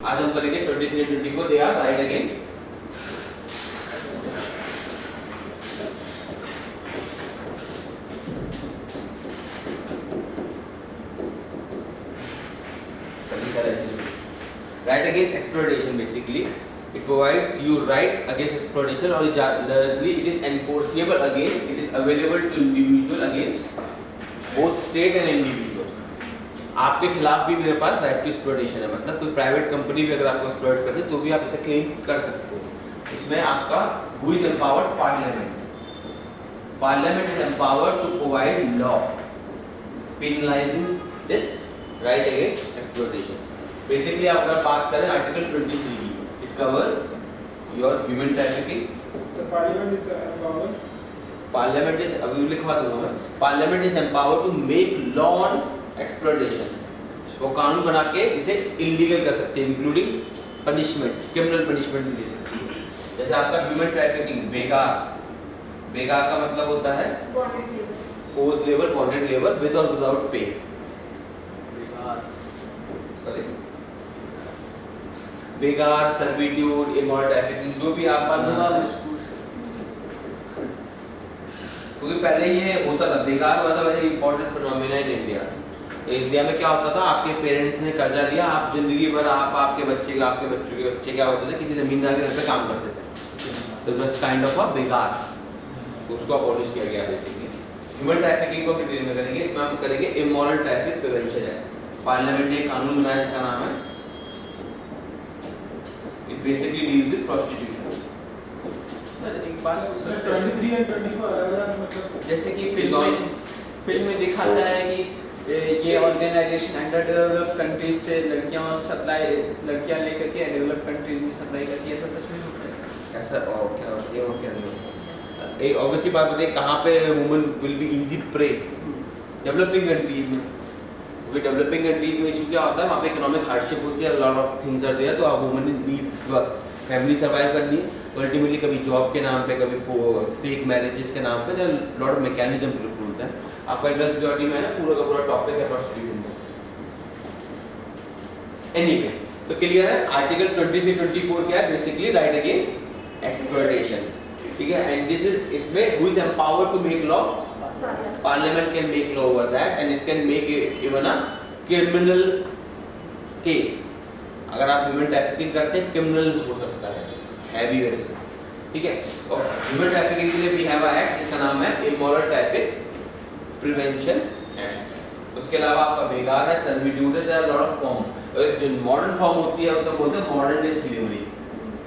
आज हम करेंगे 23 और 24 they are right against right against exploitation. Basically it provides you right against exploitation, or largely it is enforceable against, it is available to individual against both state and individual. आपके खिलाफ भी मेरे पास right to exploitation है, मतलब कोई private company भी अगर आपको एक्सप्लॉइट करते तो भी आप इसे क्लेम कर सकते हो। इसमें आपका who is empowered? Parliament. Parliament is empowered to provide law penalizing this right against exploitation. Basically आप अगर बात करें आर्टिकल 23 की, it covers your human trafficking. Sir parliament is empowered, parliament is, अभी लिखवा दूंगा मैं, parliament is empowered to make law on exploitation. वो कानून बना के इसे इलीगल कर सकते हैं, इंक्लूडिंग पनिशमेंट, क्रिमिनल पनिशमेंट भी दे सकती है। जैसे आपका ह्यूमन ट्रैफिकिंग, बेगार, बेगार का मतलब होता है force labour, bonded labour with और विदाउट पे। सॉरी, बेगार, सर्विट्यूड, इमोरल ट्रैफिकिंग, जो भी आप मानूंगा, क्योंकि पहले ये होता था, बेगार वाला very important phenomena in India. India में क्या होता था, आपके पेरेंट्स ने कर्जा लिया, आप जिंदगी भर आप आपके बच्चे के, आपके बच्चों के बच्चे क्या होते थे, किसी जमींदार के घर पे काम करते थे, तो बस काइंड ऑफ अ बेगार, उसको अबॉलिश किया गया बेसिकली। ह्यूमन ट्रैफिकिंग को डिटेल में करेंगे, इसमें हम करेंगे immoral traffic prevention act. Parliament ने कानून बनाया जिसका नाम है, it basically deals with prostitution. Sir एक बात, सर 23 और 24 अलग-अलग मतलब जैसे कि फिल्म में दिखाता है कि ये ऑर्गेनाइजेशन अंडर डेवलप्ड कंट्रीज से लड़कियां लेकर के डेवलप्ड कंट्रीज में सप्लाई करती है, ऐसा सच में होता है? ऐसा और क्या नहीं होता। एक ऑब्वियसली बात बताइए, कहाँ पे women will be easy prey? Developing countries में। क्योंकि डेवलपिंग कंट्रीज में इशू क्या होता है, वहाँ पे इकोनॉमिक हार्डशिप होती है, lot of things are there, तो आप women need work, family survive करनी है, तो अल्टीमेटली कभी जॉब के नाम पे, कभी फेक मैरिजेस के नाम पे, देयर लॉट ऑफ मैकेनिज्म होता है। आपका इंडस्ट्रियल सिक्योरिटी में है ना, पूरा का पूरा टॉपिक है प्रोस्टिट्यूशन का। एनीवे, तो क्लियर है, आर्टिकल 23-24 क्या है? बेसिकली राइट अगेंस्ट एक्सप्लॉइटेशन, ठीक है। एंड दिस इज, इसमें who is empowered to make law? Parliament can make law over that, and it can make even a criminal case. अगर आप ह्यूमन ट्रैफिकिंग करते हैं, क्रिमिनल हो सकता है भी वैसे, ठीक है। और ह्यूमन ट्रैफिकिंग के लिए वी हैव अ एक्ट जिसका नाम है इमोरल ट्रैफिक प्रिवेंशन एक्ट। उसके अलावा आपका बेगार है, सर्विट्यूड है, there are lot of form. जो मॉडर्न फॉर्म होती है उसको बोलते हैं मॉडर्न डे स्लेवरी।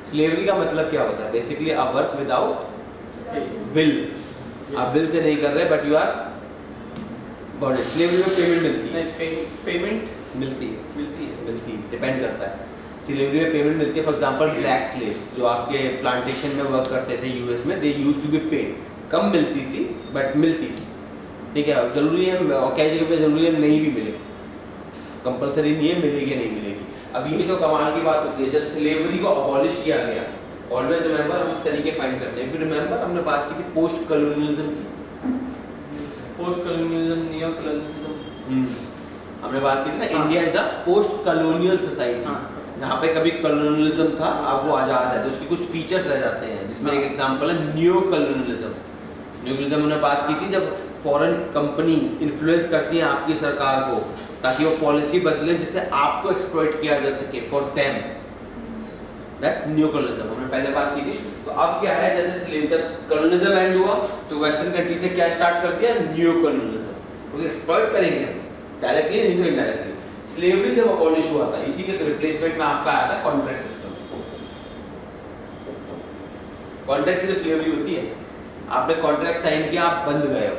स्लेवरी का मतलब क्या होता है? Basically a work without will, आप विल से नहीं कर रहे but you are bonded. Slavery में पेमेंट मिलती है, पेमेंट मिलती है, डिपेंड करता है। स्लेवरी में पेमेंट मिलती है। फॉर एग्जांपल ब्लैक स्लेव जो आपके प्लांटेशन में वर्क करते थे यूएस में, they used to be paid. कम मिलती थी बट मिलती थी, ठीक है। जरूरी है, और क्या जगह पे जरूरी है नहीं भी मिले, कंपलसरी नहीं है, मिलेगी नहीं मिलेगी। अब ये तो कमाल की बात होती है, जब स्लेवरी को अबॉलिश किया गया, ऑलवेज रिमेंबर, हम तरीके फाइंड करते हैं। फिर रिमेंबर हमने बात की थी पोस्ट कॉलोनियलिज्म की, पोस्ट कॉलोनियलिज्म, नियो कॉलोनियलिज्म, हमने बात की थी ना। India is a post colonial society, जहाँ पे कभी कॉलोनियलिज्म था, अब वो आज़ाद है, तो उसके कुछ फीचर्स रह जाते हैं, जिसमें एक एग्जांपल है न्यू कॉलोनियलिज्म। न्यू कॉलोनियलिज्म हमने बात की थी जब फॉरेन कंपनीज इन्फ्लुएंस करती हैं आपकी सरकार को, ताकि वो पॉलिसी बदले जिससे आपको एक्सप्लॉइट किया जा सके for them, that's new colonialism, हमने पहले बात की थी। तो अब क्या है, जैसे स्लेव कॉलोनियलिज्म एंड हुआ तो वेस्टर्न कंट्रीज ने क्या स्टार्ट कर दिया? न्यू कॉलोनियलिज्म, क्योंकि एक्सप्लॉइट करेंगे डायरेक्टली नहीं तो इनडायरेक्टली। स्लेवरी जब अबॉलिश हुआ था, इसी के रिप्लेसमेंट में आपका आया था कॉन्ट्रैक्ट सिस्टम। कॉन्ट्रैक्ट की जो स्लेवरी होती है, आपने कॉन्ट्रैक्ट साइन किया, आप बंद गए हो।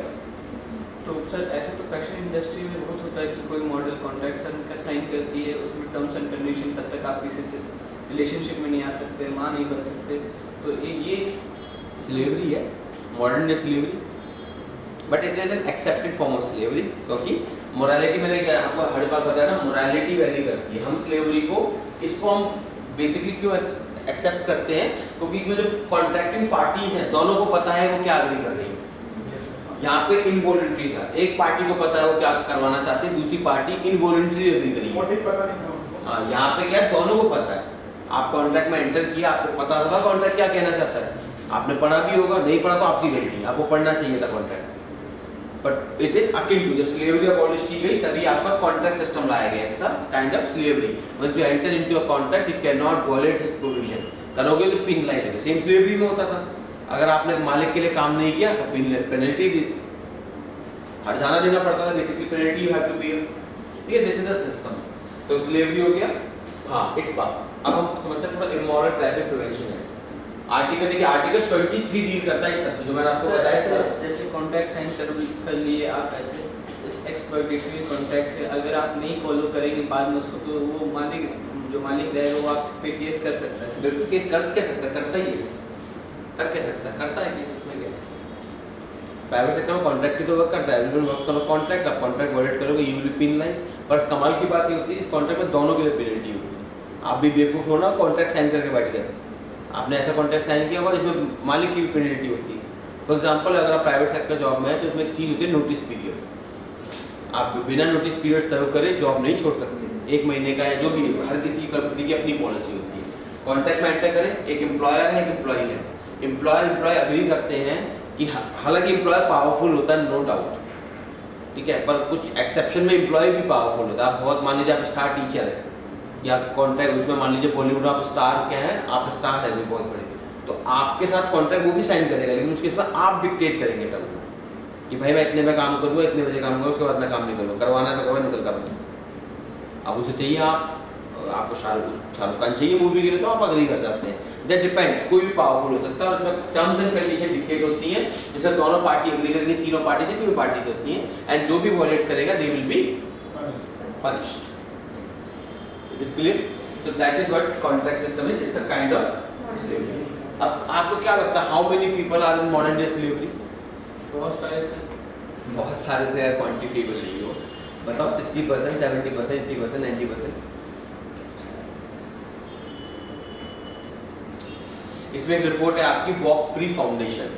तो सर ऐसे तो फैशन इंडस्ट्री में बहुत होता है कि कोई मॉडल कॉन्ट्रैक्ट साइन करती है, उसमें टर्म्स एंड कंडीशन, तब तक आप किसी से रिलेशनशिप में नहीं आ सकते, मां नहीं बन सकते, तो ये स्लेवरी है, modern day slavery, but it is an accepted form of slavery. क्योंकि मोरालिटी, मैंने आपको हर बार बताया ना, मोरालिटी वैरी करती है। हम स्लेवरी को, इसको हम बेसिकली क्यों एक्सेप्ट करते हैं? क्योंकि इसमें जो कॉन्ट्रैक्टिंग पार्टीज हैं, दोनों को पता है वो क्या एग्री कर रही है। यहाँ पे इनवॉलंटरी था, एक पार्टी को पता है वो क्या करवाना चाहते हैं, दूसरी पार्टी इनवॉलंटरी एग्री करी, मोटिव पता नहीं था उनको, हाँ, यहाँ पे क्या है, दोनों को पता है। आप कॉन्ट्रैक्ट में एंटर किया, आपको पता था कॉन्ट्रैक्ट क्या कहना चाहता है, आपने पढ़ा भी होगा, नहीं पढ़ा तो आपकी गलती, आपको पढ़ना चाहिए था contract. But it is akin to, जब स्लेवरी अबॉलिश की गई तभी आपका कॉन्ट्रैक्ट सिस्टम लाया गया, it's a kind of slavery. Once you enter into a contract it can not violate this provision, करोगे तो पिन लाइन लगेगी। सेम स्लेवरी में होता था, अगर आपने मालिक के लिए काम नहीं किया तो पेनल्टी भी हर्जाना देना पड़ता था, basically penalty you have to pay. ठीक है, दिस इज अ सिस्टम। तो स्लेवरी हो गया। हाँ, इक्बा। अब हम समझते हैं थोड़ा इमोरल ट्रैफिक प्रिवेंशन है। आर्टिकल देखिए, आर्टिकल 23 डील करता है इस सब, जो मैंने आपको बताया सर। जैसे कॉन्ट्रैक्ट साइन कर लिए आप, ऐसे एक्सप्लॉइटेटरी कॉन्ट्रैक्ट है, अगर आप नहीं फॉलो करेंगे बाद में उसको, तो वो जो मालिक रहेगा वो आप पे केस कर सकता है। बिल्कुल केस कर क्या सकता है, करता ही है, कर क्या सकता है, करता है केस, उसमें क्या। प्राइवेट सेक्टर में कॉन्ट्रैक्ट की तो वर्क करता है, विल वर्क ऑन कॉन्ट्रैक्ट, आप कॉन्ट्रैक्ट वॉलेट करोगे यू विल बी पेनलाइज्ड। पर कमाल की बात ये होती है इस कॉन्ट्रैक्ट में दोनों के लिए पेनल्टी होती है। आप भी बेवकूफ़ हो ना, कॉन्ट्रैक्ट साइन करके बैठ गए, आपने ऐसा कॉन्ट्रैक्ट साइन किया हुआ इसमें मालिक की भी पेनल्टी होती है। फॉर एग्जांपल अगर आप प्राइवेट सेक्टर जॉब में है तो इसमें एक चीज़ होती है नोटिस पीरियड। आप बिना नोटिस पीरियड सर्व करे जॉब नहीं छोड़ सकते, 1 महीने का या जो भी, हर किसी कंपनी की अपनी पॉलिसी होती है। कॉन्ट्रैक्ट में एंटर करें, एक एम्प्लॉयर है, एक एम्प्लॉई है, एम्प्लॉय अग्री करते हैं कि हालांकि एम्प्लॉयर पावरफुल होता है, नो डाउट, ठीक है, पर कुछ एक्सेप्शन में एम्प्लॉय भी पावरफुल होता है। आप बहुत, मान लीजिए आप स्टार टीचर है या कॉन्ट्रैक्ट उसमें मान लीजिए बॉलीवुड आप स्टार क्या है, आप स्टार है भी बहुत बड़े, तो आपके साथ कॉन्ट्रैक्ट वो भी साइन करेगा, लेकिन उसके इसमें आप डिक्टेट करेंगे टर्म कि भाई मैं इतने में काम करूँगा, इतने बजे काम करूँगा, उसके बाद मैं काम नहीं करूँगा, करवाना है तो करवा, निकल कर। अब उसे चाहिए आपको शाहरुख खान चाहिए मूवी के लिए, तो आप अग्री कर जाते हैं। दैट डिपेंड्स, कोई भी पावरफुल हो सकता है, उसमें टर्म्स एंड कंडीशन डिक्टेट होती हैं, जिसमें दोनों पार्टी अग्री करेंगे, तीनों पार्टी से तीनों पार्टी होती हैं, एंड जो भी वॉलेट करेगा they will be punished. Is it clear? So that is what contract system is. It's a kind of slavery. अब आपको क्या लगता है, how many people are in modern day slavery? बहुत सारे सर, बहुत सारे तो यार क्वान्टिफिकेबल नहीं हो, बताओ 60%, 70%, 80%, 90%। इसमें एक रिपोर्ट है आपकी वॉक फ्री फाउंडेशन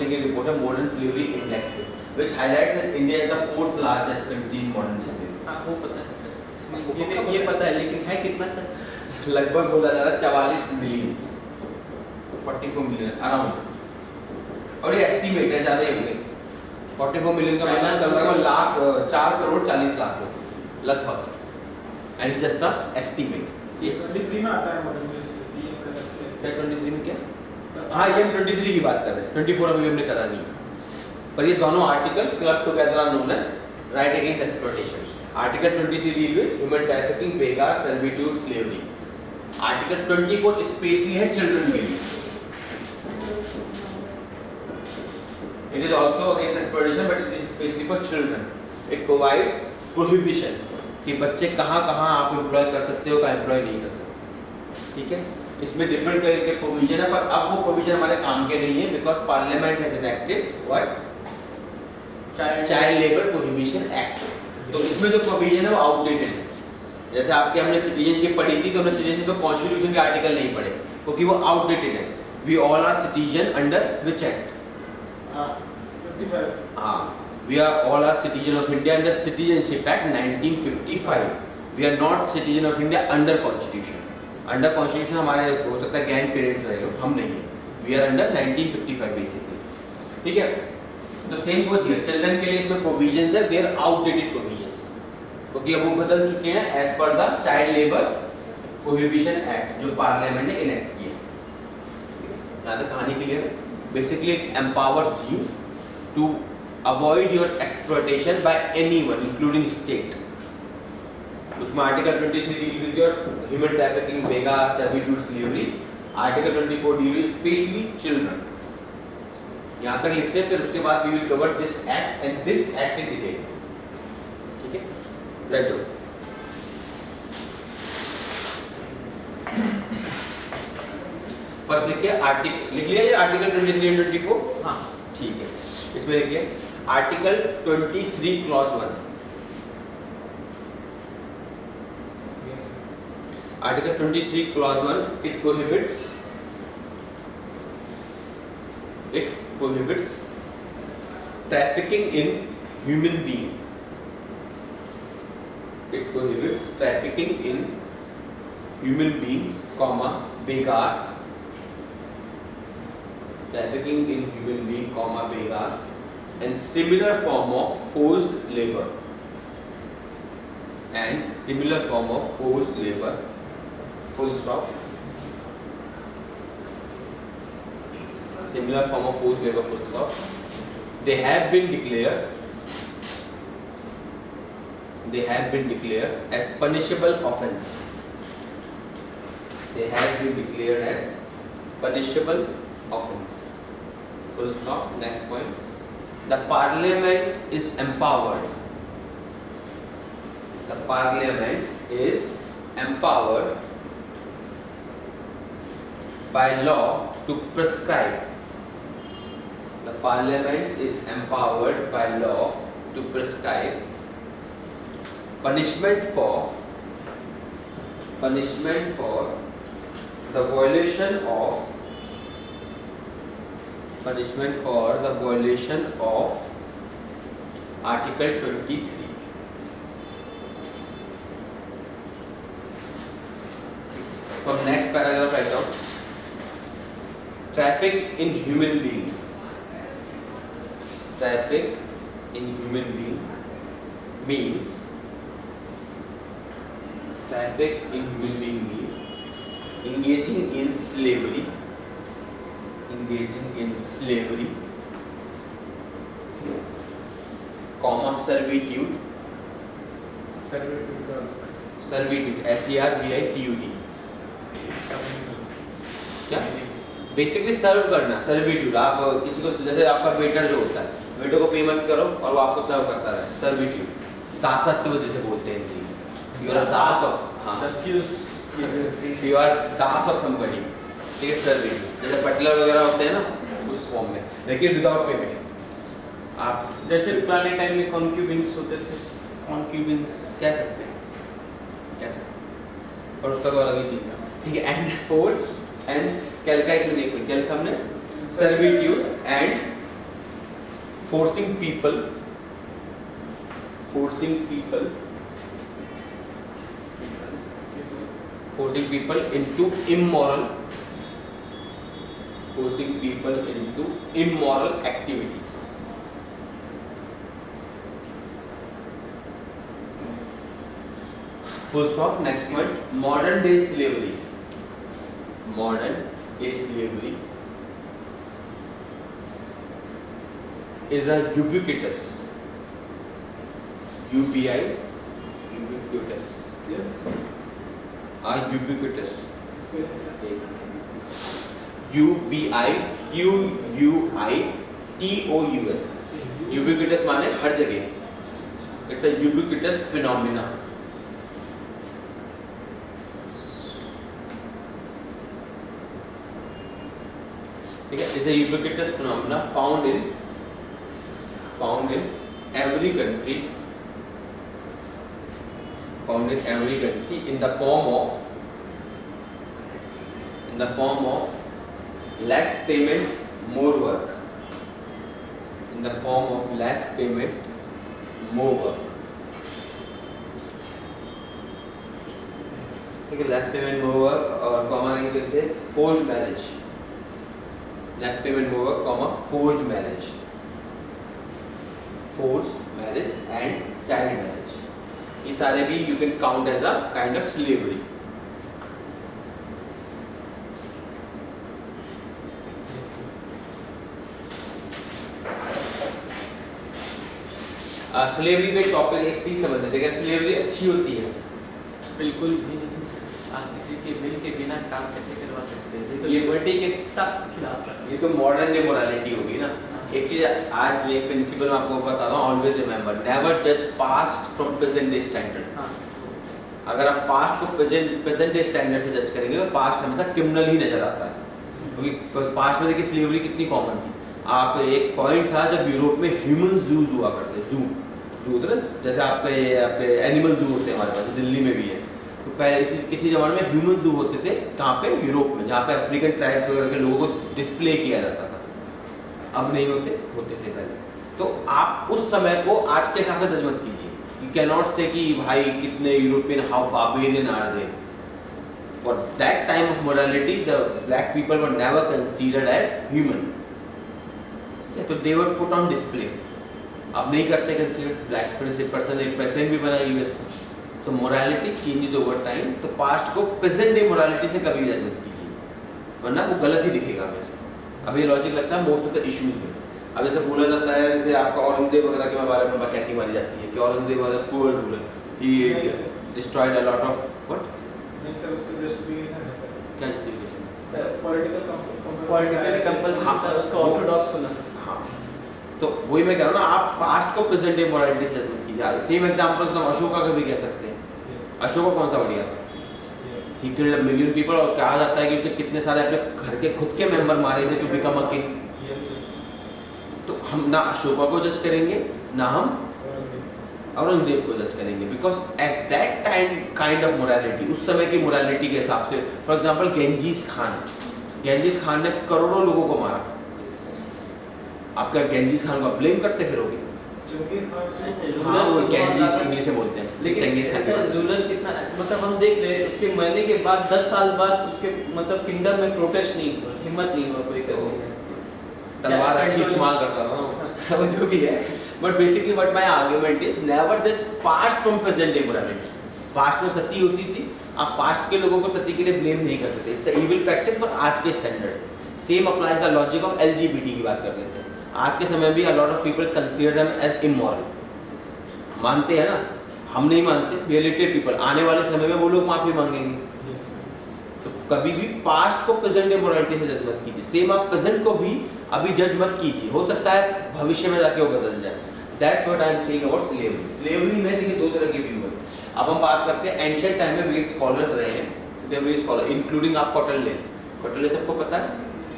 की रिपोर्ट है मॉडर्न स्लेवरी इंडेक्स पे, which highlights that India is the 4th largest country in modern day slavery. आपको पता है सर, इसमें ये पता है, लेकिन है कितना सर? लगभग बोला जा रहा है 44 मिलियन, 44 मिलियन अराउंड, और ये एस्टीमेट है, ज़्यादा ही होंगे। 44 मिलियन का मतलब लगभग 4 करोड़ 40 लाख हो लगभग, एंड जस्ट अ एस्टीमेट। ये 23 में आता है मॉडर्न डे स्लेवरी, ये करेक्ट है। 23 में क्या? हाँ, ये हम 23 की बात कर रहे हैं, 24 अभी हमने करा नहीं है। पर ये दोनों article club together are known as right against exploitation. Article 23 deal with human trafficking, बेगार, सर्विट्यूड, स्लेवरी। आर्टिकल 24 स्पेशली है चिल्ड्रन के लिए। It is also against exploitation, but it is especially for children. It provides prohibition कि बच्चे कहाँ आप employ कर सकते हो, कहाँ एम्प्लॉय नहीं कर सकते। ठीक है, इसमें डिफरेंट तरह के प्रोविजन है, पर अब वो प्रोविजन हमारे काम के नहीं है, because parliament has enacted what, child labour prohibition act. तो इसमें जो प्रोविजन है वो आउटडेटेड है। जैसे आपके हमने सिटीजनशिप पढ़ी थी, तो हमने सिटीजनशिप में कॉन्स्टिट्यूशन के आर्टिकल नहीं पढ़े, क्योंकि वो आउटडेटेड है। We all are citizen under which act? 55। हाँ, we are all are citizen of India under Citizenship Act 1955. We are not citizen of India under Constitution. Under Constitution हमारे हो सकता है ग्रैंड पेरेंट्स रहे हो, हम नहीं है। We are under 1955 basically. ठीक है, तो सेम गोज हियर, चिल्ड्रन के लिए इसमें प्रोविजंस है, देयर आउटडेटेड प्रोविजंस, क्योंकि अब वो बदल चुके हैं एज पर the child labour prohibition act जो पार्लियामेंट ने इनेक्ट किया। यहाँ तक कहानी क्लियर है। Basically it empowers you to avoid your exploitation by anyone including state. उसमें article 23 deal with your human trafficking, बेगा, servitude, slavery. Article 24 deal with especially children. यहाँ तक लिखते हैं, फिर उसके बाद we will cover this act and this act in detail. ठीक है, let's go. फर्स्ट लिखिए आर्टिकल, लिख लिया ये आर्टिकल 23 और 24। हाँ ठीक है, इसमें लिखिए article 23 clause 1। Article 23 clause 1 it prohibits trafficking in human being It prohibits trafficking in human beings, begar. Trafficking in human being, begar, and similar form of forced labor. And similar form of forced labor. Full stop. Similar form of forced labor. Full stop. They have been declared as punishable offence. They have been declared as punishable offence. Full stop. Next point. The Parliament is empowered. The Parliament is empowered by law to prescribe. The Parliament is empowered by law to prescribe punishment for the violation of Article 23. From next paragraph write down. Traffic in human being. Traffic in human being means engaging in slavery, servitude, servitude, क्या basically सर्व करना, servitude. आप किसी को, जैसे आपका waiter जो होता है, वेटर को पेमेंट करो और वो आपको सर्व करता है, सर्विट्यूड, दासत्व जिसे बोलते हैं हिंदी में। यू आर दास ऑफ, हाँ, यू आर दास ऑफ समबडी, ठीक है, सर्विट्यूड। जैसे बटलर वगैरह होते हैं ना, उस फॉर्म में, लेकिन विदाउट पेमेंट। आप जैसे पुराने टाइम में कॉन्क्यूबिन्स होते थे, कॉन्क्यूबिन्स कह सकते हैं, और उसका तो अलग ही सीन था, ठीक है। एंड फोर्स एंड कैलका एक मिनट, कैलका हमने servitude and forcing people into immoral activities. Full stop. Next point. Modern day slavery is a ubiquitous, ubiquitous, Yes. a ubiquitous, ubiquitous, ubiquitous माने हर जगह, it's a ubiquitous phenomena, ठीक है, it's a ubiquitous phenomena found in every country, in the form of less payment, more work. In the form of less payment, more work. ठीक है, less payment, more work, और comma you can say forced marriage. Less payment, more work, comma forced marriage and child marriage. ये सारे भी you can count as a kind of slavery. Slavery पे topic एक चीज समझ लेते हैं, क्या स्लेवरी अच्छी होती है? बिल्कुल भी नहीं सर। आप किसी के बिल के बिना काम कैसे करवा सकते हैं? ये तो लिबर्टी के सख्त खिलाफ है। ये तो मॉडर्न डे मोरालिटी होगी ना। एक चीज आज एक प्रिंसिपल मैं आपको बता रहा हूँ, ऑलवेज रिमेंबर, नेवर जज past from present day standard. अगर आप पास्ट को प्रेजेंट डे स्टैंडर्ड से जज करेंगे तो पास्ट हमेशा क्रिमिनल ही नजर आता है, क्योंकि पास्ट में देखिए स्लेवरी कितनी कॉमन थी। आप एक पॉइंट था जब यूरोप में ह्यूमन जूज हुआ करते, जू होते ना, जैसे आपके एनिमल जू होते हैं हमारे पास, दिल्ली में भी है। तो पहले किसी जमाने में ह्यूमन जू होते थे, कहाँ पे? यूरोप में, जहाँ पे अफ्रीकन ट्राइब्स वगैरह के लोगों को डिस्प्ले किया जाता था। अब नहीं होते थे पहले। तो आप उस समय को आज के हिसाब से जज मत कीजिए, You cannot say कि भाई कितने European how barbarian are they. For that time of morality, the black people were never considered as human. तो they were put on display. अब नहीं करते consider black person एक president भी बना US का. So morality changes over time. तो past को present day morality से कभी जज मत कीजिए, वरना वो गलत ही दिखेगा हमें से. अब ये लॉजिक लगता है मोस्ट ऑफ द इश्यूज में. अब जैसे बोला जाता है, जैसे आपका औरंगजेब वगैरह के बारे में बकैती मारी जाती है कि औरंगजेब वाला poor ruler, he destroyed a lot of what. नहीं सर, उसका जस्टिफिकेशन है सर. क्या जस्टिफिकेशन? सर पॉलिटिकल कंपल्सन था, उसको ऑर्थोडॉक्स होना. हाँ, तो वही मैं कह रहा हूँ ना, आप पास्ट को प्रेजेंट डे मोरालिटी से जज मत कीजिए. सेम एग्जांपल तो हम अशोका का भी कह सकते हैं. अशोका कौन सा बढ़िया था? He killed a million people. और कहा जाता है कि उसने कितने सारे अपने घर के खुद के मेंबर मारे थे टू बिकम अ किंग. तो हम ना अशोका को जज करेंगे ना हम औरंगजेब को जज करेंगे, because at that time kind of morality, उस समय की मोरालिटी के हिसाब से. फॉर एग्जांपल गेंजिस खान ने करोड़ों लोगों को मारा. आप क्या गेंजिस खान को ब्लेम करते फिरोगे? हाँ, वो गेंजिस इंग्लिश में बोलते हैं, लेकिन ऐसा रूलर कितना, मतलब हम देख रहे हैं उसके मरने के बाद 10 साल बाद उसके मतलब किंगडम में प्रोटेस्ट नहीं हुआ, हिम्मत नहीं हुआ कोई करने का. तलवार अच्छी इस्तेमाल करता था ना वो जो भी है. But basically what my argument is, never जज past from present day morality. Past में सती होती थी, आप पास्ट के लोगों को सती के लिए ब्लेम नहीं कर सकते. It's a evil practice for आज के स्टैंडर्ड से. Same applies the logic of LGBT की बात कर लेते हैं. आज के समय भी a lot of people consider them as immoral. मानते हैं ना, हम नहीं मानते. रिलेटेड पीपल आने वाले समय में वो लोग माफी मांगेंगे. तो कभी भी पास्ट को प्रेजेंट डे मोरालिटी से जज मत कीजिए. सेम आप प्रेजेंट को भी अभी जज मत कीजिए, हो सकता है भविष्य में जाके वो बदल जाए. That's what I am saying about slavery. Slavery में देखिए दो तरह के व्यू है. अब हम बात करते हैं एंशिएंट टाइम में वेस्ट स्कॉलर्स रहे हैं. दे वेस्ट स्कॉलर इंक्लूडिंग आप कौटिल्य. कौटिल्य सबको पता है,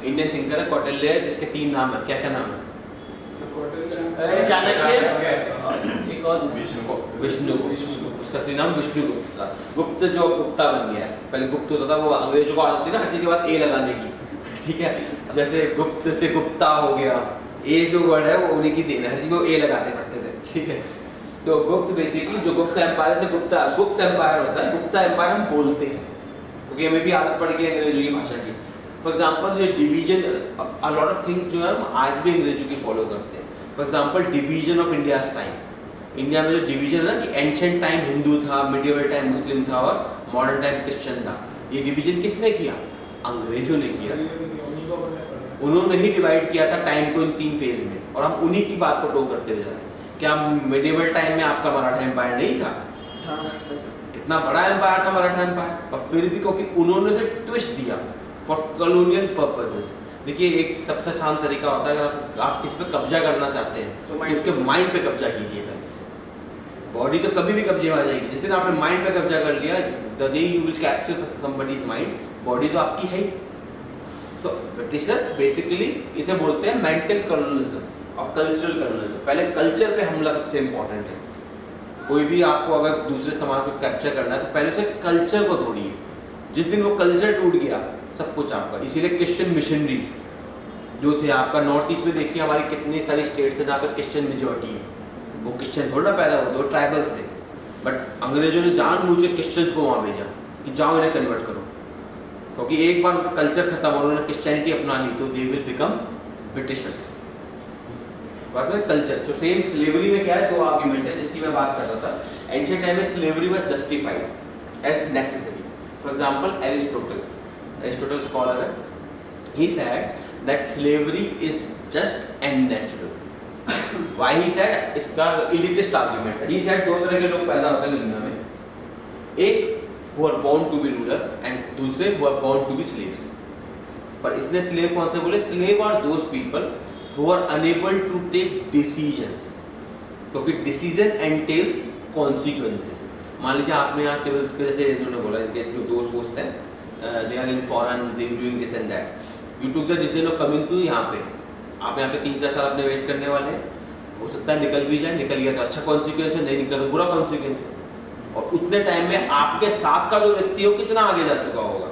इंडियन थिंकर है कौटिल्य, जिसके 3 नाम है. क्या क्या नाम है? चाणक्य, एक और विष्णु. उसका असली नाम विष्णुगुप्त था. गुप्त जो गुप्ता बन गया है, पहले गुप्त होता था, वो अंग्रेजों को आदत थी ना हर चीज के बाद ए लगाने की. ठीक है, जैसे गुप्त से गुप्ता हो गया, ए जो वर्ड है वो उन्हीं की देन है, हर चीज को ए लगाते पड़ते थे. ठीक है, तो गुप्त बेसिकली जो गुप्त एम्पायर से गुप्त एम्पायर होता है. गुप्ता एम्पायर हम बोलते हैं क्योंकि हमें भी आदत पड़ गई है अंग्रेजों की भाषा की. फॉर एग्जाम्पल ये division, a lot of things जो है हम आज भी अंग्रेजों की फॉलो करते हैं. For example division of India's time. India में जो डिवीजन है ना कि एंशिएंट टाइम हिंदू था, मिडिवल टाइम मुस्लिम था और मॉडर्न टाइम क्रिश्चियन था. ये डिवीजन किसने किया? अंग्रेजों ने किया. उन्होंने ही डिवाइड किया था टाइम को इन 3 फेज में, और हम उन्हीं की बात को टो करते हुए जा रहे हैं. क्या मिडिवल टाइम में आपका मराठा एम्पायर नहीं था? कितना बड़ा एम्पायर था मराठा एम्पायर, और फिर भी क्योंकि उन्होंने से ट्विस्ट दिया फॉर कॉलोनियल पर्पसेस. देखिए एक सबसे आसान तरीका होता है, अगर आप किसी पे कब्जा करना चाहते हैं तो उसके माइंड पे कब्जा कीजिए. बॉडी तो कभी भी कब्जे में आ जाएगी. जिस दिन आपने माइंड पे कब्जा कर लिया, the day you will capture somebody's mind, body तो आपकी है ही. तो ब्रिटिशर्स बेसिकली इसे बोलते हैं मेंटल कॉलोनिज्म और कल्चरल कॉलोनिज्म. पहले कल्चर पे हमला सबसे इंपॉर्टेंट है. कोई भी आपको अगर दूसरे समाज को कैप्चर करना है तो पहले से कल्चर को तोड़िए. जिस दिन वो कल्चर टूट गया सब कुछ आपका. इसीलिए क्रिश्चियन मिशनरीज जो थे आपका नॉर्थ ईस्ट में, देखिए हमारी कितनी सारी स्टेट्स हैं जहाँ पर क्रिश्चियन मेजॉरिटी है. वो क्रिश्चियन थोड़ा पैदा होते, वो ट्राइबल से. बट अंग्रेजों ने जानबूझ के क्रिश्चियंस को वहाँ भेजा कि जाओ इन्हें कन्वर्ट करो, क्योंकि एक बार उनका कल्चर खत्म और उन्होंने क्रिश्चियनिटी अपना ली तो they will become Britishers. Culture. So same slavery में क्या है, 2 आर्ग्यूमेंट है जिसकी मैं बात कर रहा था. एंशिएंट टाइम में slavery was justified as necessary. For example Aristotle scholar है, he said that slavery is just and natural. Why he said, इसका इलिटिस्ट आर्ग्यूमेंट है. ही सेड 2 तरह के लोग पैदा होते हैं दुनिया में, एक who are born to be ruler and दूसरे who are born to be slaves. पर इसने स्लेव कौन से बोले? Slave are those people who are unable to take decisions, क्योंकि डिसीजन एंटेल्स कॉन्सिक्वेंसेस. मान लीजिए आपने यहाँ सिविल्स के जैसे इन्होंने बोला, इनके जो दोस्त हैं they are in foreign, they doing this and that, you took the decision of coming to यहाँ पे. आप यहाँ पे 3-4 साल अपने वेस्ट करने वाले हैं. हो सकता है निकल भी जाए, निकल गया तो अच्छा कॉन्सिक्वेंस है, नहीं निकला तो बुरा कॉन्सिक्वेंस है. और उतने टाइम में आपके साथ का जो व्यक्ति है वो कितना आगे जा चुका होगा.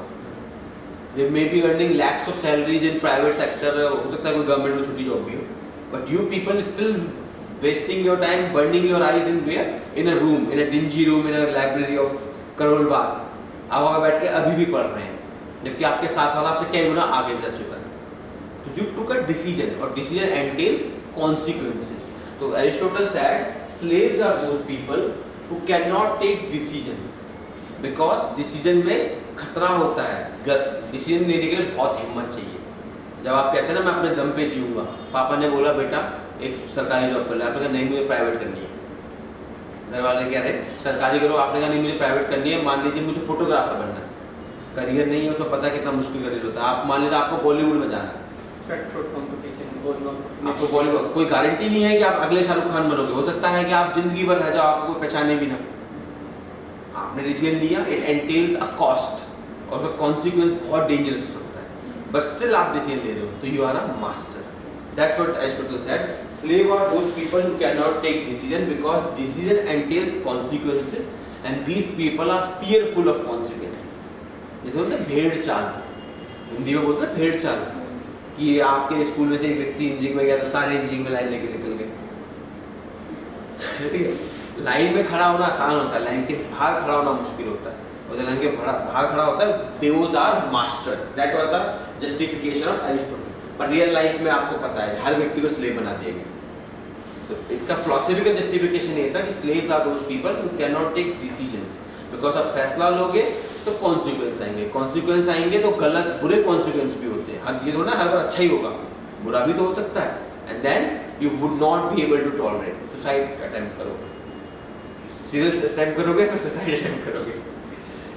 They may be earning lakhs of salaries in private sector, हो सकता है कोई गवर्नमेंट में छोटी जॉब भी हो, but you people still wasting your time, burning your eyes in where? In a room, in a dingy room, in a library of Karol Bagh. आप वहाँ बैठ के अभी भी पढ़ रहे हैं, जबकि आपके साथ वाला आपसे कई गुना आगे जा चुका है. तो you took a decision, और decision entails consequences. तो Aristotle said slaves are those people who cannot take decisions because decision में खतरा होता है. डिसीजन लेने के लिए बहुत हिम्मत चाहिए. जब आप कहते हैं ना मैं अपने दम पे जीऊंगा, पापा ने बोला बेटा एक सरकारी जॉब कर ले, आपने कहा नहीं मुझे प्राइवेट करनी है. घर वाले कह रहे सरकारी करो, आपने कहा नहीं मुझे प्राइवेट करनी है. मान लीजिए मुझे फोटोग्राफर बनना है, करियर नहीं है, उसमें पता है कितना मुश्किल करियर होता है. आप मान लीजिए आपको बॉलीवुड में जाना है, आपको बॉलीवुड कोई गारंटी नहीं है कि आप अगले शाहरुख खान बनोगे. हो सकता है कि आप जिंदगी भर रह जाओ, आपको पहचाने भी ना. आपने डिसीजन लिया, इट एंटेल्स अ कॉस्ट और उसका कॉन्सिक्वेंस बहुत डेंजरस हो सकता है, बट स्टिल आप डिसीजन ले रहे हो, तो you are a master. That's what Aristotle said. Slave are those people who can not take decision because decision entails consequences and these people are fearful of consequences. जैसे बोलते हैं भेड़ चाल, हिंदी में बोलते हैं भेड़ चाल, कि आपके स्कूल में से एक व्यक्ति इंजीनियरिंग में गया तो सारे इंजीनियरिंग में लाइन लेके निकल गए. ठीक है, लाइन में खड़ा होना आसान होता है, लाइन के बाहर खड़ा होना मुश्किल होता है. और लाइन के बाहर खड़ा होता है, those are masters. That was the justification of Aristotle. पर रियल लाइफ में आपको पता है हर व्यक्ति को स्लेव बना दिया गया. तो इसका फिलोसॉफिकल जस्टिफिकेशन ये था कि slaves are those people who can not take decisions because आप फैसला लोगे तो कॉन्सिक्वेंस आएंगे. कॉन्सिक्वेंस आएंगे तो गलत बुरे कॉन्सिक्वेंस भी होते हैं. अब ये तो ना हर बार अच्छा ही होगा, बुरा भी तो हो सकता है. And then you would not be able to tolerate. Suicide attempt करोगे, सीरियस अटेम्प्ट करोगे, फिर सुसाइड अटेम्प्ट करोगे.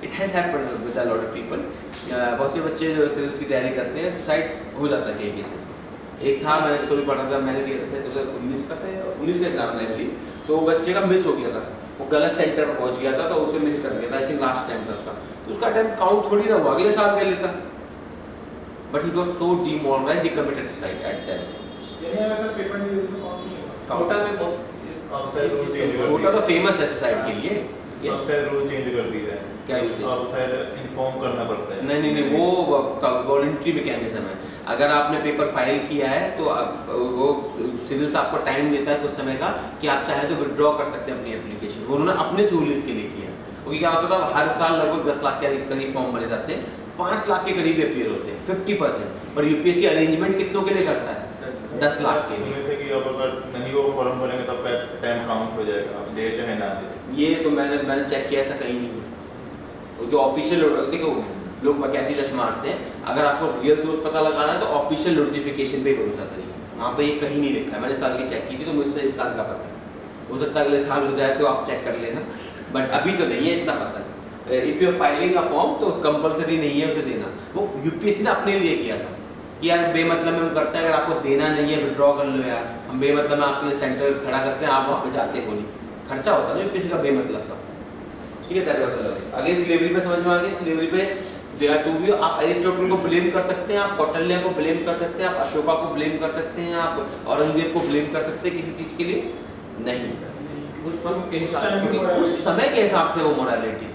It has happened with a lot of people. बहुत से बच्चे जो सिविल्स की तैयारी करते हैं सुसाइड हो जाता है कई केसेस में. एक था, मैं स्टोरी पढ़ रहा था, मैंने दिया था 2019 का था, 19 का एग्जाम था एक्चुअली. तो बच्चे का मिस हो गया था, वो गलत सेंटर पर पहुंच गया था, तो उसे मिस कर गया था. आई थिंक लास्ट टाइम था उसका, तो उसका अटेम्प्ट काउंट थोड़ी ना हुआ, अगले साल दे लेता. But he was so demoralized, he committed suicide at that. यानी अगर सर पेपर नहीं देते तो काउंट नहीं होगा. कोटा में कोटा तो फेमस है सुसाइड के लिए. अब शायद रूल चेंज कर दिया है. क्या रूल? अब शायद इन्फॉर्म करना पड़ता है. नहीं, वो वॉलंटरी मैकेनिज्म है. अगर आपने पेपर फाइल किया है तो वो सिविल्स आपको टाइम देता है कुछ समय का कि आप चाहे तो विड्रॉ कर सकते हैं अपनी एप्लीकेशन. वो उन्होंने अपने सहूलियत के लिए किया है. क्योंकि क्या होता था, हर साल लगभग 10 लाख के करीब फॉर्म भरे जाते हैं, 5 लाख के करीब अपियर होते हैं, 50%. पर यूपीएससी अरेंजमेंट कितनों के लिए करता है? 10 लाख के लिए. थे कि अब अगर नहीं वो फॉर्म भरेंगे तब टाइम काउंट हो जाएगा, आप दे चाहे ना दे. ये तो मैंने चेक किया, ऐसा कहीं नहीं है. जो ऑफिशियल, देखो लोग बकैती रस्म मारते हैं. अगर आपको रियल सोर्स पता लगाना है तो ऑफिशियल नोटिफिकेशन पे भरोसा करिए, वहाँ पे ये कहीं नहीं लिखा है. मैंने साल की चेक की थी तो मुझसे इस साल का पता है. हो सकता है अगले साल हो जाए तो आप चेक कर लेना, बट अभी तो नहीं है, इतना पता है. If you are filing a form तो कंपलसरी नहीं है उसे देना. वो यूपीएससी ने अपने लिए किया था कि यार बेमतलब में हम करते हैं, अगर आपको देना नहीं है विड्रॉ कर लो यार, हम बेमतलब में आपके लिए सेंटर खड़ा करते हैं, आप वहाँ पे जाते हो नहीं. खर्चा होता है ना यूपीएससी का बेमतलब का. ठीक है, that was the logic. Again slavery पे समझ में आ गया. स्लेवरी पे देयर आर टू व्यू. आप एरिस्टोटल को ब्लेम कर सकते हैं, आप कौटिल्य को ब्लेम कर सकते हैं, आप अशोका को ब्लेम कर सकते हैं, आप औरंगजेब को ब्लेम कर सकते हैं. किसी चीज़ के लिए नहीं. उस वक्त के हिसाब क्योंकि उस समय के हिसाब से वो मोरालिटी थी.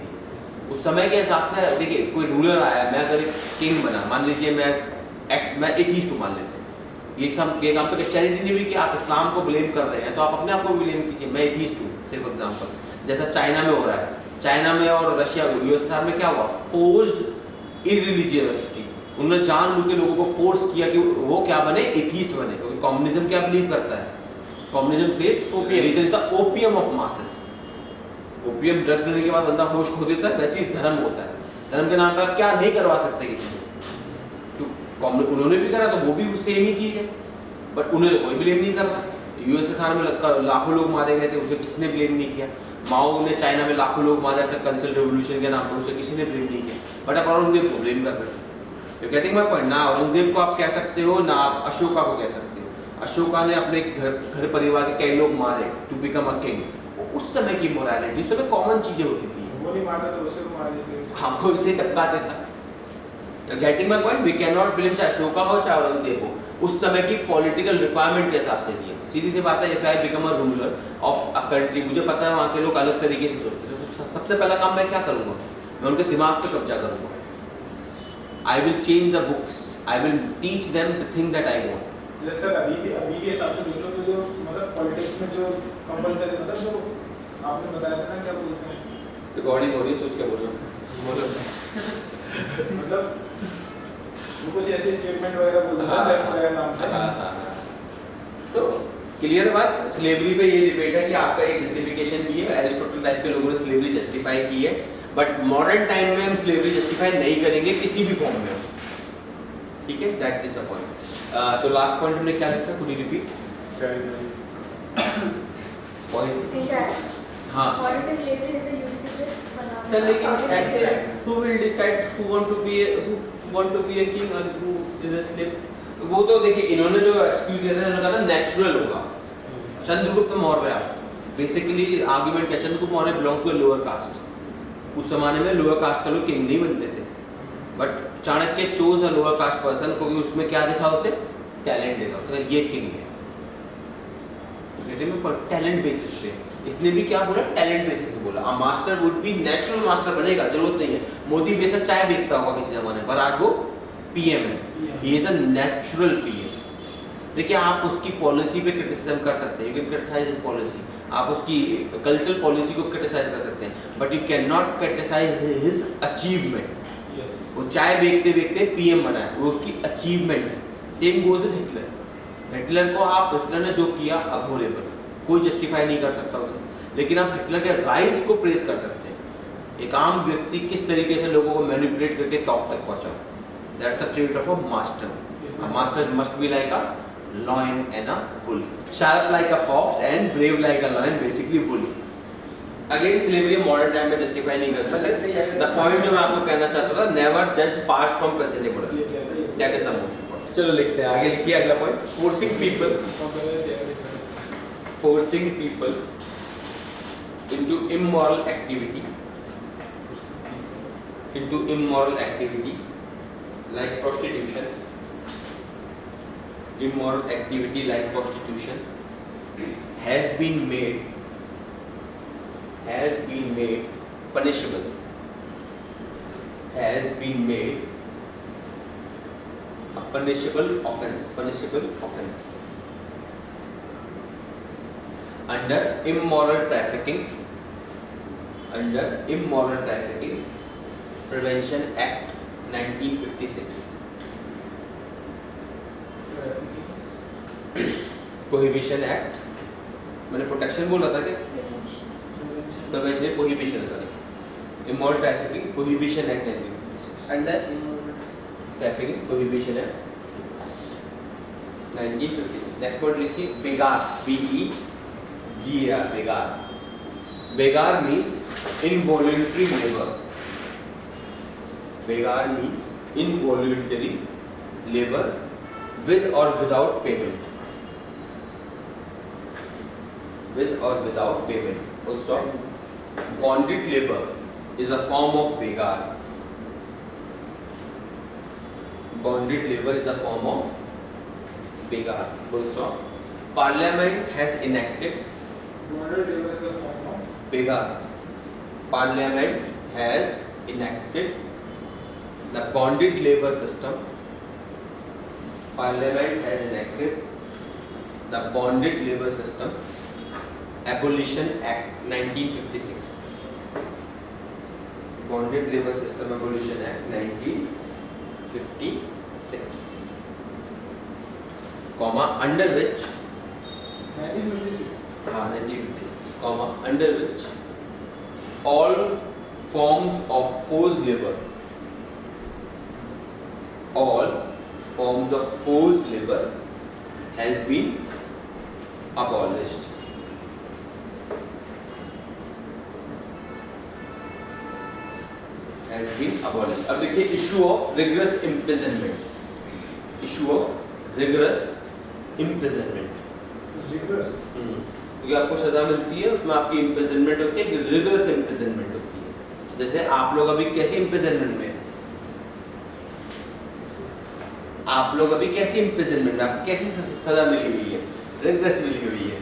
उस समय के हिसाब से देखिए, कोई रूलर आया, मैं अगर किंग बना, मान लीजिए मैं एथीस्ट हूँ मान लेते हैं, ये काम तो क्रिश्चियनिटी ने भी कि आप इस्लाम को ब्लेम कर रहे हैं तो आप अपने आप को भी ब्लेम कीजिए. मैं एथीस्ट हूँ सिर्फ एग्जाम्पल. जैसा चाइना में हो रहा है, चाइना में और रशिया यूएसएसआर में क्या हुआ, फोर्स्ड इररिलीजियसिटी. उन्होंने जानबूझ के लोगों को फोर्स किया कि वो क्या बने, एथीस्ट बने. क्योंकि कम्युनिज्म क्या बिलीव करता है, communism says religion is the opium of masses. Opium drugs लेने के बाद बंदा होश खो देता है, वैसे ही धर्म होता है. धर्म के नाम पर आप क्या नहीं करवा सकते किसी से. तो उन्होंने भी करा तो वो भी सेम ही चीज़ है, बट उन्हें तो कोई ब्लेम नहीं कर रहा. यूएसएसआर में लाखों लोग मारे गए थे, उसे किसी ने ब्लेम नहीं किया. माओ ने चाइना में लाखों लोग मारे अपने कल्चरल रिवोल्यूशन के नाम पर, उसे किसी ने ब्लेम नहीं किया. बट आप औरंगजेब को ब्लेम कर रहे हैं. You getting my point. ना औरंगजेब को आप कह सकते हो, ना आप अशोका को कह सकते हो. अशोका ने अपने घर परिवार के कई लोग मारे टू बिकम अ किंग. उस समय की मोरालिटी, उस समय कॉमन चीजें होती थी. वो नहीं मारता तो उसे को मार देते. हाँ, वो इसे टपका देता. Getting my point. We can not blame चाहे अशोका हो चाहे औरंगजेब हो. उस समय की पॉलिटिकल रिक्वायरमेंट के हिसाब से दिया. सीधी सी बात है, if I become a ruler of a country, मुझे पता है वहाँ के लोग अलग तरीके से सोचते हैं, तो सबसे पहला काम मैं क्या करूँगा, मैं उनके दिमाग पे कब्जा करूँगा. I will change the books, I will teach them the thing that I want. जैसे सर अभी के हिसाब से देख लो तो जो मतलब पॉलिटिक्स में जो कंपलसरी मतलब जो आपने बताया था ना क्या बोलते हैं रिकॉर्डिंग हो रही है, सोच के बोलो बोलो। मतलब वो कुछ ऐसे स्टेटमेंट वगैरह बोलते हैं धर्म वगैरह नाम से। तो क्लियर है बात। स्लेवरी पे ये डिबेट है कि आपका एक जस्टिफिकेशन भी है, एरिस्टोटल टाइप के लोगों ने स्लेवरी जस्टिफाई की है, बट मॉडर्न टाइम में हम स्लेवरी जस्टिफाई नहीं करेंगे किसी भी फॉर्म में, ठीक है, दैट इज द पॉइंट। तो लास्ट पॉइंट हमने क्या लिखा, कुड यू रिपीट पॉइंट? हाँ सर लेकिन ऐसे who will decide who want to be a king और who is a slave? वो तो देखिए इन्होंने जो एक्सक्यूज दिया था, इन्होंने कहा था नेचुरल होगा। चंद्रगुप्त मौर्य बेसिकली आर्गुमेंट क्या, Chandragupta Maurya belong to lower caste. उस जमाने में लोअर कास्ट का लोग किंग नहीं बनते थे, but Chanakya chose a lower caste person, क्योंकि उसमें क्या दिखा, उसे टैलेंट देखा, उसने ये किंग है, टैलेंट बेसिस पे। इसने भी क्या बोला, टैलेंट बेसिस पे बोला। A master would be natural master बनेगा, जरूरत नहीं है मोदी बेशक चाय बेचता होगा किसी जमाने पर, आज वो पीएम है, he is a natural PM. देखिए आप उसकी पॉलिसी पे क्रिटिसिज्म कर सकते हैं, you can criticise his policy, आप उसकी कल्चरल पॉलिसी को क्रिटिसाइज कर सकते हैं, but you can not criticise his achievement. वो चाय बेचते बेचते पीएम बना है, वो उसकी अचीवमेंट है। Same goes with Hitler. Hitler को आप, हिटलर ने जो किया अघोरेबल, कोई जस्टिफाई नहीं कर सकता उसे, लेकिन आप हिटलर के राइज को प्रेस कर सकते हैं। एक आम व्यक्ति किस तरीके से लोगों को मैनिपुलेट करके टॉप तक पहुंचा, that's the trait of a master. A master must be like a lion and a wolf, sharp like a fox and brave like a lion, basically wolf. Again slavery modern time में justify नहीं कर सकते। The point जो मैं आपको कहना चाहता था, नेवर जज past from present day, that is the most important. चलो लिखते हैं, आगे लिखिए अगला point. Forcing people into immoral activity like prostitution, immoral activity like prostitution has been made punishable, has been made a punishable offense under immoral trafficking Prevention Act 1956। Prohibition act, मैंने protection बोला था क्या, prevention prohibition, sorry, immoral trafficking prohibition act 1956, under trafficking prohibition act 1956। Next point लिखिए, बेगार, BEGAR, बेगार। बेगार means involuntary labour, बेगार means involuntary labour with or without payment, with or without payment. Full stop. Bonded labor is a form of begar. Bonded labor is a form of begar. Full stop. Parliament has enacted bonded labor is a form of begar. Parliament has enacted the bonded labor system. Parliament has enacted the Bonded Labor System Abolition Act 1956. Bonded Labor System Abolition Act 1956, comma, under which 1956, 1956, comma, under which all forms of forced labor, all forms of forced labor has been abolished. Has been abolished. अब देखिए issue of rigorous imprisonment. Issue of rigorous imprisonment. rigorous, क्योंकि आपको सजा मिलती है, उसमें आपकी imprisonment होती है, rigorous imprisonment होती है। जैसे आप लोग अभी कैसी imprisonment में, आप लोग अभी कैसी इम्प्रिजनमेंट में, आपको कैसी सजा मिली हुई है, रिग्रेस मिली हुई है।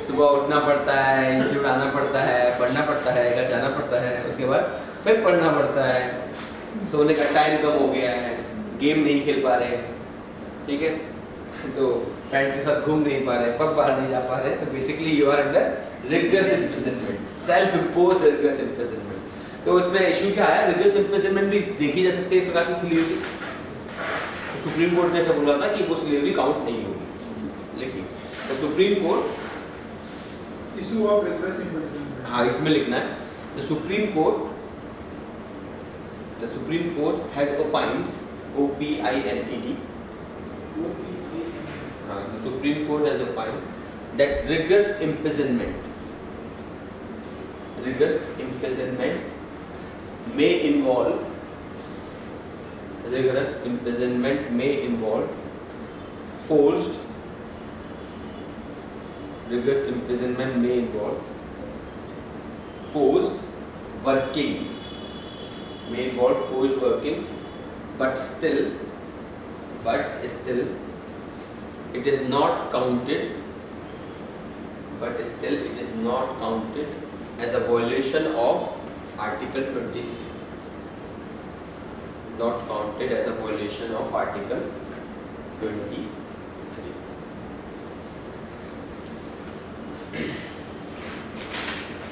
सुबह उठना पड़ता है, इंची उड़ाना पड़ता है, पढ़ना पड़ता है, घर जाना पड़ता है, उसके बाद फिर पढ़ना पड़ता है, सोने का टाइम कम हो गया है, गेम नहीं खेल पा रहे, ठीक है, तो फ्रेंड्स के साथ घूम नहीं पा रहे, पब बाहर नहीं जा पा रहे, तो basically you are under rigorous imprisonment, self imposed rigorous imprisonment. तो इसमें इशू क्या है, रिगरस इम्प्रिजनमेंट भी देखी जा सकती है एक प्रकार की स्लेवरी। सुप्रीम कोर्ट ने ऐसा बोला था कि वो स्लेवरी काउंट नहीं होगी, लिखिए। तो supreme court issue of rigorous imprisonment, हाँ इसमें लिखना है, the supreme court has ओपाइंड, OPINED, the Supreme Court has opined that rigorous imprisonment may involve forced working, but still it is not counted as a violation of Article 23. Not counted as a violation of Article 23.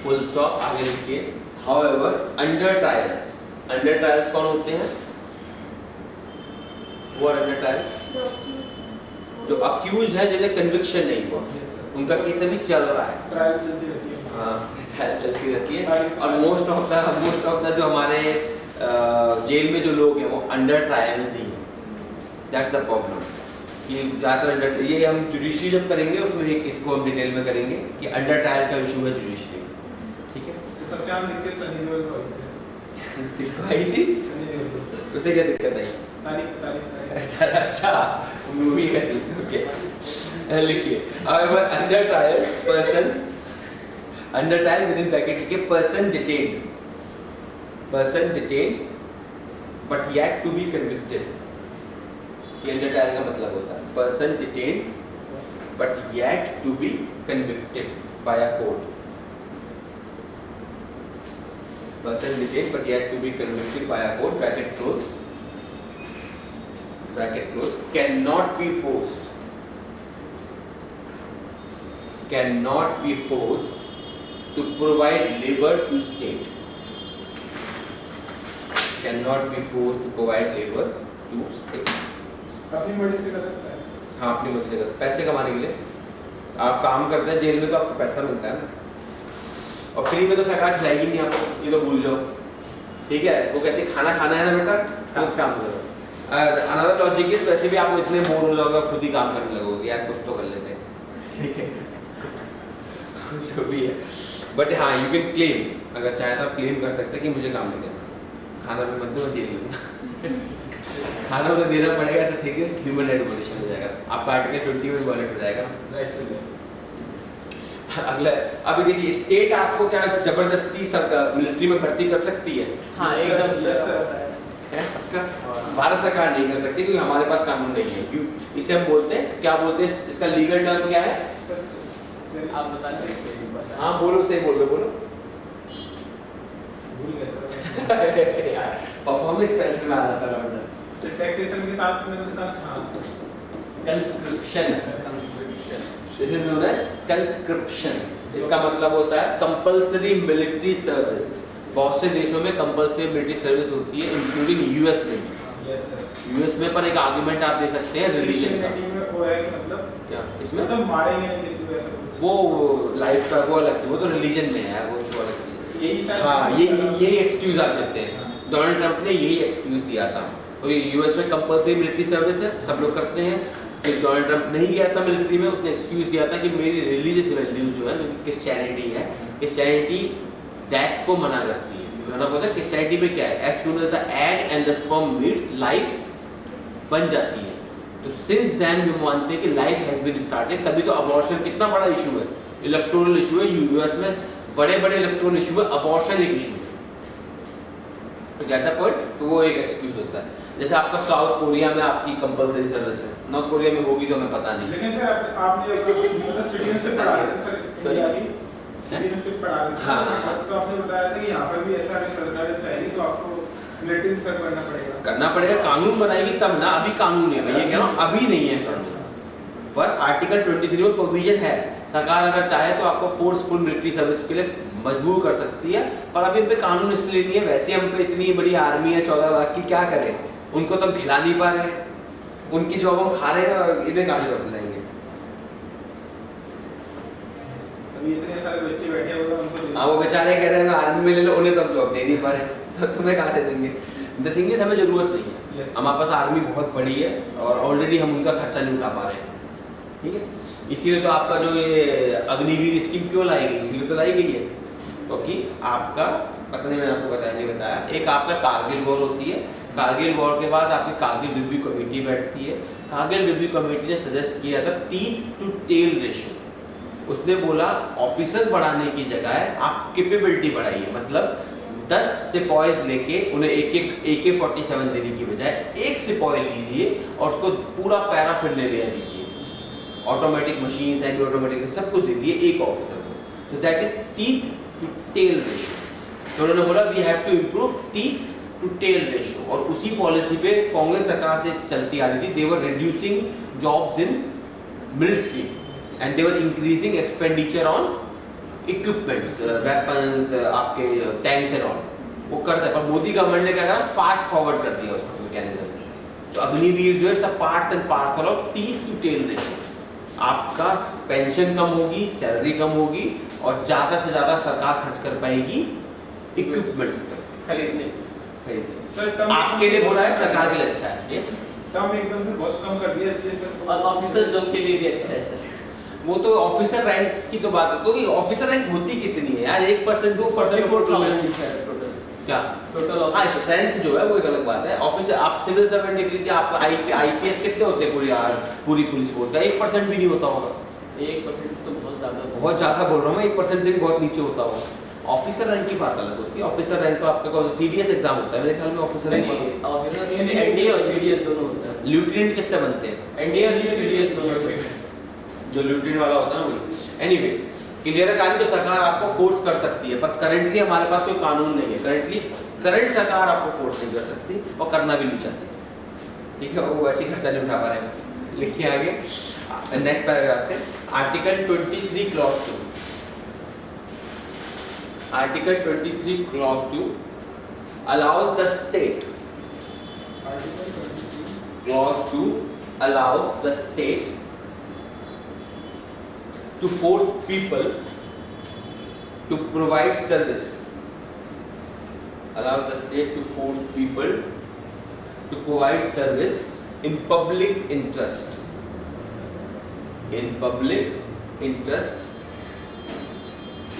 Full stop, आगे लिखिए। However, under trials कौन होते हैं? वो under trials जो accused है, जिन्हें conviction नहीं हुआ, उनका केस अभी चल रहा है, ट्रायल चलती रहती है। हाँ ट्रायल चलती रहती है। और मोस्ट ऑफ द जो हमारे जेल में जो लोग हैं वो अंडर ट्रायल्स ही हैं। That's the problem. ये ज़्यादातर अंडर, ये हम जुडिशरी जब करेंगे उसमें एक इसको हम डिटेल में करेंगे कि अंडर ट्रायल का इशू है जुडिशरी में, ठीक है। सबसे आम दिक्कत सनी देओल को आई थी। किसको आई थी? सनी देओल को। उसे क्या दिक्कत आई? तारीख अच्छा मूवी का सीन, ओके लिखिए। However, under trial within bracket लिखिए person detained but yet to be convicted। ये under trial का मतलब होता है person detained but yet to be convicted by a court। person detained but yet to be convicted by a court, bracket close, cannot be forced to provide labor to state। अपनी मर्जी से कर सकता है। हाँ अपनी मर्जी से कर, पैसे कमाने के लिए आप काम करते हैं जेल में तो आपको पैसा मिलता है ना, और फ्री में तो सरकार खिलाएगी नहीं आपको, ये तो भूल जाओ, ठीक है। वो कहते हैं खाना खाना है ना बेटा, कुछ काम करो। अनदर लॉजिक इज, वैसे भी आपको इतने बोर हो जाओगे खुद ही काम करने लगोगे, यार कुछ तो कर लेते हैं, ठीक है जो भी है। बट हाँ यू कैन क्लेम, अगर चाहे तो आप क्लेम कर सकते हैं कि मुझे काम नहीं करना, खाना भी मत दो, जेल में खाना उन्हें देना पड़ेगा, तो ठीक है ह्यूमन राइट वायलेशन हो जाएगा, आपका आर्टिकल 20 में वायलेट हो जाएगा। अगला अभी देखिए, स्टेट आपको क्या जबरदस्ती सरकार मिलिट्री में भर्ती कर सकती है? हाँ एकदम भारत सरकार नहीं कर सकती क्योंकि हमारे पास कानून नहीं है। इसे हम बोलते हैं, क्या बोलते हैं, इसका लीगल टर्म क्या है? आप बता दीजिए। हाँ बोलो, सही बोल रहे, बोलो। भूल गए सर। परफॉर्मेंस टेस्ट में आ जाता है ऑर्डर। तो टैक्सेशन के साथ में conscription, this is known as conscription. इसका मतलब होता है कंपल्सरी मिलिट्री सर्विस। बहुत से देशों में कंपल्सरी मिलिट्री सर्विस होती है, इंक्लूडिंग यूएस में भी। Yes sir. यूएस में पर एक आर्गुमेंट आप दे सकते हैं रिलीजन का। वो है कि मतलब क्या इसमें? मतलब मारेंगे नहीं किसी को, ऐसा कुछ। वो लाइफ का वो अलग चीज, वो तो रिलीजन में है, वो तो अलग चीज है। यही सर। हाँ यही एक्सक्यूज आप देते हैं। डोनाल्ड ट्रंप ने यही एक्सक्यूज दिया था। तो यूएस में कंपल्सरी मिलिट्री सर्विस है, सब लोग करते हैं। तो डोनाल्ड ट्रंप नहीं गया था मिलिट्री में, उसने एक्सक्यूज दिया था कि मेरी रिलीजियस वैल्यूज जो है, जो क्रिश्चियनिटी है, क्रिश्चियनिटी दैट को मना करती है। मतलब होता है क्रिश्चियनिटी में क्या है, as soon as the egg and the sperm meets, life बन जाती है। तो सिंस देन वी मानते हैं कि लाइफ हैज बीन स्टार्टेड। तभी तो अबॉर्शन कितना बड़ा इशू है, इलेक्टोरल इशू है यूएस में, बड़े बड़े इलेक्टोरल इशू है, अबॉर्शन एक इशू है। तो गेट द पॉइंट। तो वो एक एक्सक्यूज होता है। जैसे आपका साउथ कोरिया में आपकी कंपलसरी सर्विस है, नॉर्थ कोरिया में होगी तो हमें पता नहीं। लेकिन सर आपने मतलब सिटीजनशिप पढ़ा है सर, सिटीजनशिप पढ़ा है। हाँ तो आपने बताया था कि यहाँ पर भी ऐसा अगर सरकार चाहेगी तो आपको मिलिट्री में सर्व करना पड़ेगा। कानून बनाएगी तब ना, अभी कानून है, मैं ये कह रहा हूँ अभी नहीं है कानून। पर आर्टिकल 23 में प्रोविजन है, सरकार अगर चाहे तो आपको फोर्सफुल मिलिट्री सर्विस के लिए मजबूर कर सकती है, पर अभी इन पे कानून इसलिए नहीं है। वैसे हम पे इतनी बड़ी आर्मी है 14 लाख की, क्या करें, उनको तो खिला नहीं पा रहे, उनकी जॉब हम खा रहे हैं और इन्हें कहाँ से जॉब दिलाएंगे। अभी इतने सारे बच्चे बैठे हुए हैं उनको हाँ, वो बेचारे कह रहे हैं आर्मी में ले लो, उन्हें तो हम जॉब दे नहीं पा रहे, तो तुम्हें कहाँ से देंगे। द थिंग इज हमें जरूरत नहीं है, Yes. हमारे पास आर्मी बहुत बड़ी है और ऑलरेडी हम उनका खर्चा नहीं उठा पा रहे हैं, ठीक है। इसीलिए तो आपका जो ये अग्निवीर स्कीम क्यों लाई गई, इसीलिए तो लाई गई है क्योंकि आपका पता नहीं, मैंने आपको बताया नहीं बताया, एक आपका कारगिल वॉर होती है, कारगिल वॉर के बाद आपकी कारगिल रिव्यू कमेटी बैठती है। कारगिल रिव्यू कमेटी ने सजेस्ट किया था टीथ टू टेल रेशियो। उसने बोला ऑफिसर्स बढ़ाने की जगह आप कैपेबिलिटी बढ़ाइए, मतलब 10 सिपॉइज लेके उन्हें एक AK-47 देने की बजाय एक सिपॉय लीजिए और उसको पूरा पैराफिरनेलिया दीजिए, ऑटोमेटिक मशीन, सेमी ऑटोमेटिक, सब कुछ दे दिए एक ऑफिसर को। तो that is teeth to tail ratio. तो उन्होंने बोला we have to improve teeth to tail ratio, और उसी पॉलिसी पे कांग्रेस सरकार से चलती आ रही थी। They were reducing jobs in military and they were increasing expenditure on equipments, weapons, आपके टैंक्स एंड ऑल, वो करता है। पर मोदी गवर्नमेंट ने क्या कहा, फास्ट फॉरवर्ड कर दिया उसका मैकेनिज्म। तो अग्निवीर जो है सब parts and parcel of teeth to tail ratio. आपका पेंशन कम होगी, सैलरी कम होगी और ज़्यादा से ज़्यादा सरकार खर्च कर पाएगी इक्विपमेंट्स पर खरीदने। सर आपके लिए बुरा है, सरकार के लिए अच्छा है। यस, टर्म एकदम से बहुत कम कर दिया इसलिए सर। और ऑफिसर्स लोग के लिए भी अच्छा है सर। वो तो ऑफिसर रैंक की तो बात है, क्योंकि ऑफिसर रैंक होती कितनी है यार, 1% 2% टोटल क्या टोटल हाँ, स्ट्रेंथ जो है वो एक अलग बात है। ऑफिसर, आप सिविल सर्वेंट देख लीजिए, आपका IPS कितने होते हैं पूरी पुलिस फोर्स का, 1% भी नहीं होता होगा। 1% तो बहुत ज़्यादा, बहुत ज़्यादा बोल रहा हूँ मैं, 1% से भी बहुत नीचे होता होगा। ऑफिसर रैंक की बात अलग होती है। ऑफिसर रैंक तो आपका कौन CDS एग्जाम होता है मेरे ख्याल में, ऑफिसर रैंक ऑफिसर्स के लिए NDA और CDS दोनों होता है। लेफ्टिनेंट किससे बनते हैं, NDA और CDS दोनों से। जो लेफ्टिनेंट वाला होता है ना वही। एनीवे, क्लियर है कहानी। तो सरकार आपको फोर्स कर सकती है, पर करंटली हमारे पास कोई कानून नहीं है। करंट सरकार आपको फोर्स नहीं कर सकती और करना भी नहीं चाहती, ठीक है। वो वैसे ही खर्चा नहीं उठा पा रहे हैं। लिखिए आगे नेक्स्ट पैराग्राफ से, article 23 clause 2। Article 23 clause 2 allows the state, clause 2 allows the state to force people to provide service, allows the state to force people to provide service in public interest, in public interest।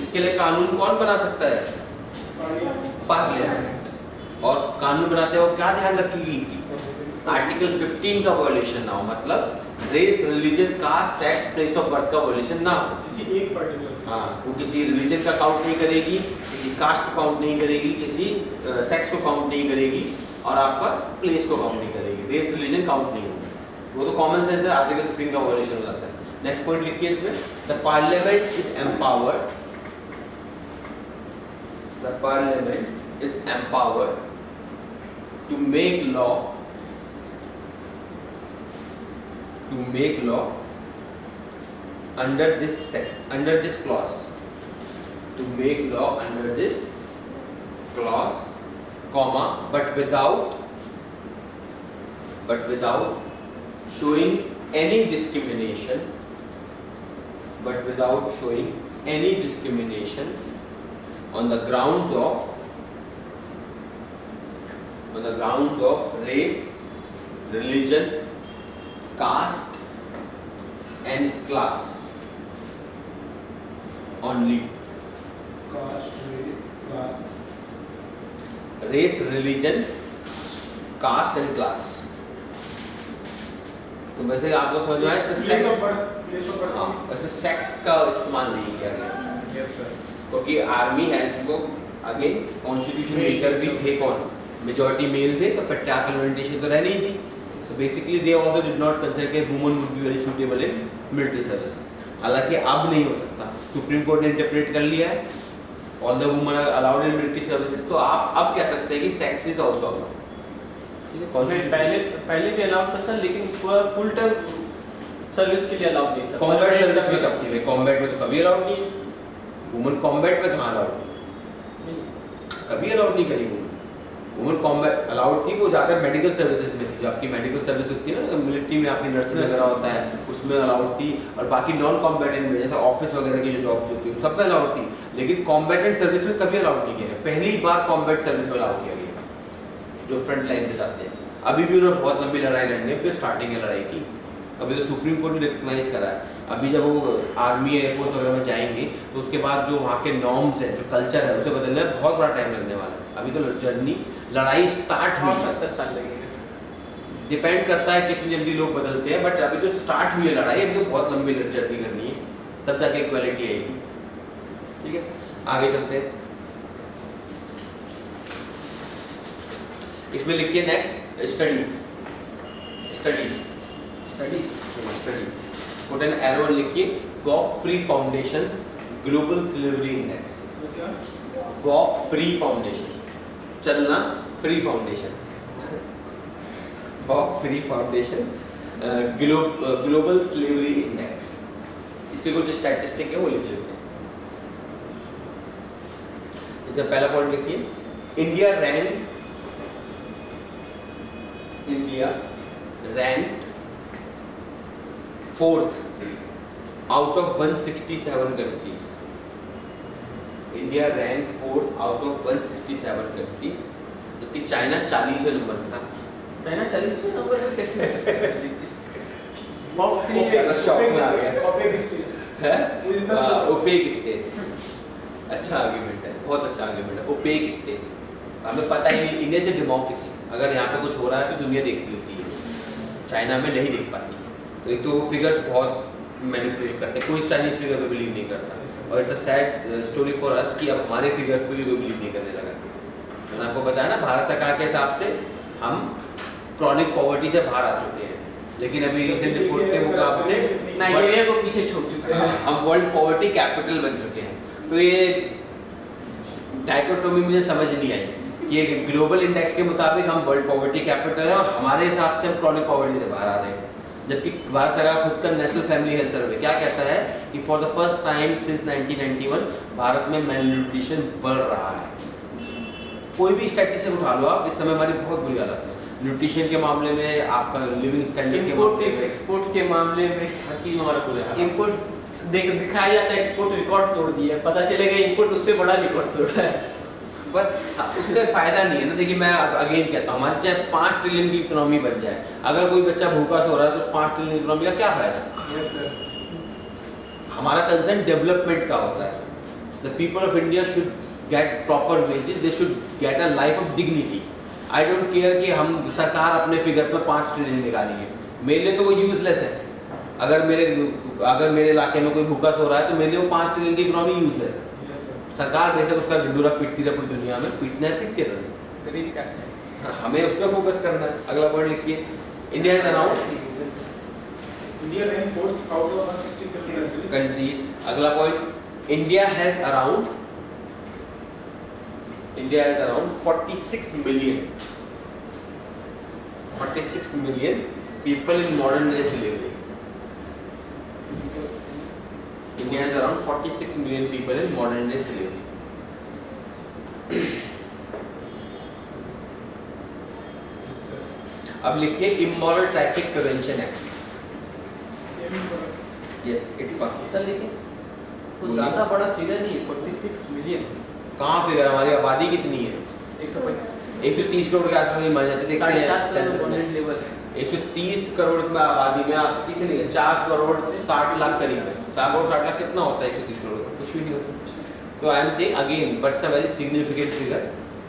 इसके लिए कानून कौन बना सकता है, parliament. और कानून बनाते वक्त क्या ध्यान रखेगी, आर्टिकल 15 का वॉल्यूशन ना हो, मतलब race, religion, caste, sex, place of birth का वॉल्यूशन ना हो। किसी एक पर्टिकुलर, हाँ, वो किसी रिलीजन का काउंट नहीं करेगी, किसी कास्ट को काउंट नहीं करेगी, किसी सेक्स को काउंट नहीं करेगी और आपका प्लेस को काउंट नहीं करेगी। रेस, रिलीजन काउंट नहीं होगा, वो तो कॉमन सेंस है। आर्टिकल 15 का वॉल्यूशन हो जाता है। नेक्स्ट पॉइंट लिखिए इसमें, the parliament is empowered, the parliament is empowered to make law under this clause, to make law under this clause, comma, but without showing any discrimination, on the grounds of race, religion, caste and class only. Caste, race, class, Race, religion, caste and class। तो वैसे आपको समझ में आया इसमें place of sex, birth, place of birth. हाँ, इसमें sex का इस्तेमाल नहीं किया गया यस सर। क्योंकि आर्मी है, इसको आगे कॉन्स्टिट्यूशन मेकर भी थे कौन, मेजॉरिटी मेल थे, तो पैट्रियार्कल ओरिएंटेशन तो रह नहीं थी। तो basically they also did not consider कि woman would be very suitable in military services. हालांकि अब नहीं हो सकता, सुप्रीम कोर्ट ने इंटरप्रेट कर लिया है, all the woman are allowed in military services. तो आप अब कह सकते हैं कि सेक्स इज आल्सो अलाउड, ठीक है। पहले भी अलाउड था सर, लेकिन पूरा फुल टाइम सर्विस के लिए अलाउड नहीं था। कॉम्बैट सर्विस में कब थी भाई? कॉम्बैट में तो कभी अलाउड नहीं है। वुमन कॉम्बैट में कहाँ अलाउड थी? कभी अलाउड नहीं करी वुमन। वुमन कॉम्बैट अलाउड थी वो ज़्यादा मेडिकल सर्विसेज में थी। जो आपकी मेडिकल सर्विस होती है ना, मिलिट्री में आपकी नर्सिंग वगैरह होता है, उसमें अलाउड थी। और बाकी नॉन कॉम्बैटेंट में जैसे ऑफिस वगैरह की जो जॉब होती है सब में अलाउड थी। लेकिन कॉम्बैटेंट सर्विस में कभी अलाउड नहीं किया गया। पहली बार कॉम्बैट सर्विस में अलाउड किया गया जो फ्रंट लाइन पे जाते हैं। अभी भी उन्होंने बहुत लंबी लड़ाई लड़नी है, फिर स्टार्टिंग है लड़ाई की। अभी तो सुप्रीम कोर्ट ने रिकग्नाइज करा है। अभी जब वो आर्मी एयरफोर्स वगैरह में जाएंगे तो उसके बाद जो वहाँ के नॉर्म्स है, जो कल्चर है, उसे बदलने में बहुत बड़ा टाइम लगने वाला है। अभी तो जर्नी लड़ाई स्टार्ट हुई है। 70 साल लगेंगे। डिपेंड करता है कितनी जल्दी लोग बदलते हैं, बट अभी तो स्टार्ट हुई है लड़ाई। अभी तो बहुत लंबी जर्नी करनी है, तब जाके इक्वालिटी आएगी। ठीक है, आगे चलते हैं। इसमें लिखिए next study. Study study put an arrow, लिखिए walk free foundation global slavery index. इसमें क्या? वॉक फ्री फाउंडेशन, चलना free foundation. Walk free foundation global slavery index. इसके कुछ स्टैटिस्टिक है वो लिख लेते हैं। इसका पहला पॉइंट लिखिए, India rank 4th out of 167 countries. India rank 4th out of 167 countries, जबकि चाइना 40वें नंबर पे था। चाइना 40वें नंबर पे कैसे? OPEC state. अच्छा आर्ग्यूमेंट है, बहुत अच्छा आर्ग्यूमेंट है। ओपेक स्टेट, हमें पता ही नहीं। इंडिया से डेमोक्रेसी, अगर यहाँ पे कुछ हो रहा है तो दुनिया देखती रहती है, चाइना में नहीं देख पाती। तो एक तो फिगर्स बहुत मैनिपुलेट करते हैं, कोई चाइनीज फिगर पे बिलीव नहीं करता। और it's a sad story for us कि अब हमारे फिगर्स पे भी कोई बिलीव नहीं करने लगा। मैंने आपको बताया ना, भारत सरकार के हिसाब से हम क्रॉनिक पॉवर्टी से बाहर आ चुके हैं, लेकिन अभी रिसेंट रिपोर्ट के मुताबिक से नाइजीरिया को पीछे छोड़ चुके हैं। हम वर्ल्ड पॉवर्टी कैपिटल बन चुके हैं। तो ये डाइकोटोमी मुझे समझ नहीं आई कि ग्लोबल इंडेक्स के मुताबिक हम वर्ल्ड पॉवर्टी कैपिटल है और हमारे हिसाब से हम क्रॉनिक पॉवर्टी से बाहर आ रहे हैं। जबकि भारत सरकार खुद का नेशनल फैमिली हेल्थ सर्वे क्या कहता है कि for the first time since 1991 Bharat में मेलन्यूट्रिशन बढ़ रहा है। कोई भी स्टैटिस्टिक उठा लो आप, इस समय हमारी बहुत बुरी हालत है न्यूट्रिशन के मामले में, आपका लिविंग स्टैंडर्ड इंपोर्ट एक्सपोर्ट के मामले में, हर चीज में हमारा बुरा हाल है। इंपोर्ट दिखाया जाता है, एक्सपोर्ट रिकॉर्ड तोड़ दिया, पता चलेगा इंपोर्ट उससे बड़ा रिकॉर्ड तोड़ा है। पर उससे फायदा नहीं है ना। देखिए मैं अगेन कहता हूँ, हमारी चाहे 5 ट्रिलियन की इकोनॉमी बन जाए, अगर कोई बच्चा भूखा सो रहा है तो उस 5 ट्रिलियन इकोनॉमी का क्या फायदा? Yes sir. हमारा कंसर्न डेवलपमेंट का होता है। The people of India should get proper wages, they should get a life of dignity. I don't care कि हम सरकार अपने फिगर्स में 5 ट्रिलियन निकाली है, मेरे लिए तो वो यूजलेस है। अगर मेरे इलाके में कोई भूखा सो रहा है तो मेरे लिए वो 5 ट्रिलियन की इकोनॉमी यूजलेस है। सरकार बेशक उसका ढिंडोरा पीटती रहे पूरी दुनिया में, पीटना है पीटते रहे, गरीब क्या है? हमें उस पर फोकस करना है। अगला पॉइंट लिखिए, India is around India rank 4th out of 167 countries. अगला point, India has around 46 million people in modern day slavery. India has around 46 million people in modern day slavery. अब लिखिए immoral traffic prevention act. Yes, ITPA. Sir लेकिन तो ज़्यादा बड़ा figure नहीं है, 46 million. कहाँ फिगर? हमारी आबादी कितनी है? 130 करोड़ के आसपास मर जाते देखते हैं सेंसस में। लेवल है 130 करोड़ की आबादी में आप कितनी है? 4 करोड़ 60 लाख करीब है। 4 करोड़ 60 लाख कितना होता है 130 करोड़ का? कुछ भी नहीं होता। तो I am saying again, but it's a very significant figure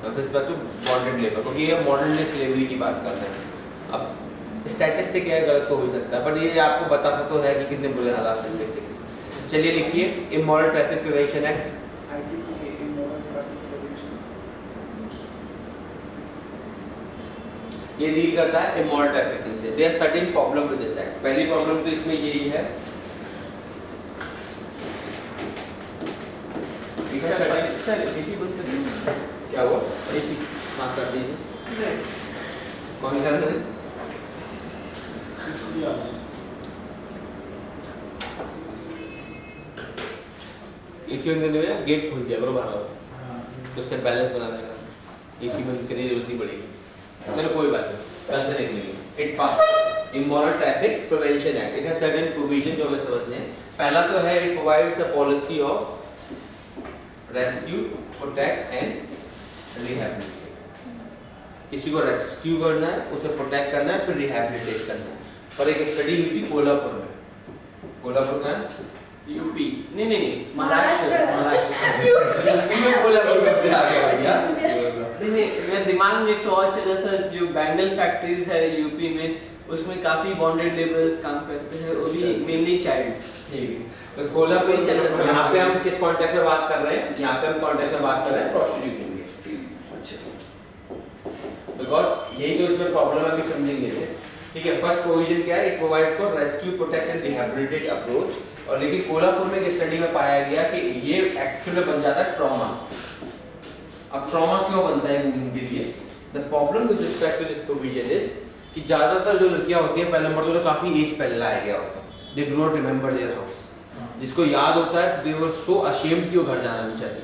with respect to bonded labour, क्योंकि ये मॉडर्न डे स्लेवरी की बात कर रहे हैं। अब स्टैटिस्टिक है, गलत तो हो सकता है, बट ये आपको बताता तो है कि कितने बुरे हालात हैं बेसिकली। चलिए लिखिए इमोरल ट्रैफिक प्रिवेंशन एक्ट। ये डील करता है इमोरल ट्रैफिकिंग से। There are certain problem with this act. पहली प्रॉब्लम तो इसमें यही है, क्या हुआ? एसी हाँ कर दीजिए। कौन कर रहा है? एसी बंद करने में गेट खुल दिया करो बाहर, हाँ। तो उससे बैलेंस बना रहेगा, एसी बंद करने की जरूरत नहीं पड़ेगी। चलो कोई बात नहीं, कल से देख लेंगे। It pass immoral traffic prevention act, it has certain provision जो हमें समझने हैं। पहला तो है it provides a policy of rescue, protect and rehabilitate. किसी को रेस्क्यू करना है, उसे प्रोटेक्ट करना है, फिर रिहैबिलिटेट करना है। पर एक स्टडी हुई थी कोल्हापुर में, कोल्हापुर का यूपी नहीं महाराष्ट्र यूपी में कोल्हापुर में से आ गया भैया। नहीं मेरे दिमाग में तो और चला सर, जो बैंगल फैक्ट्रीज है यूपी में, उसमें काफी बॉन्डेड लेबरर्स काम करते हैं, वो भी मेनली चाइल्ड। ठीक है, तो कोल्हापुर चल रहा है। यहाँ पे हम किस कॉन्टेक्स्ट में बात कर रहे हैं? यहाँ पे हम कॉन्टेक्स्ट में बात कर रहे हैं प्रोस्टिट्यूशन के। बिकॉज यही तो इसमें प्रॉब्लम है, अभी समझेंगे इसे। ठीक है, फर्स्ट प्रोविजन क्या है? It provides for rescue, protect and rehabilitate approach. और लेकिन कोल्हापुर में एक स्टडी में पाया गया कि ये एक्चुअली बन जाता है ट्रॉमा। अब ट्रॉमा क्यों बनता है उनके लिए? The problem with respect to this provision is कि ज्यादातर जो लड़कियां होती हैं, पहले नंबर तो काफी एज पहले लाया गया होता है, they do not remember their house. जिसको याद होता है दे वर सो अशेम्ड कि वो घर जाना नहीं चाहते।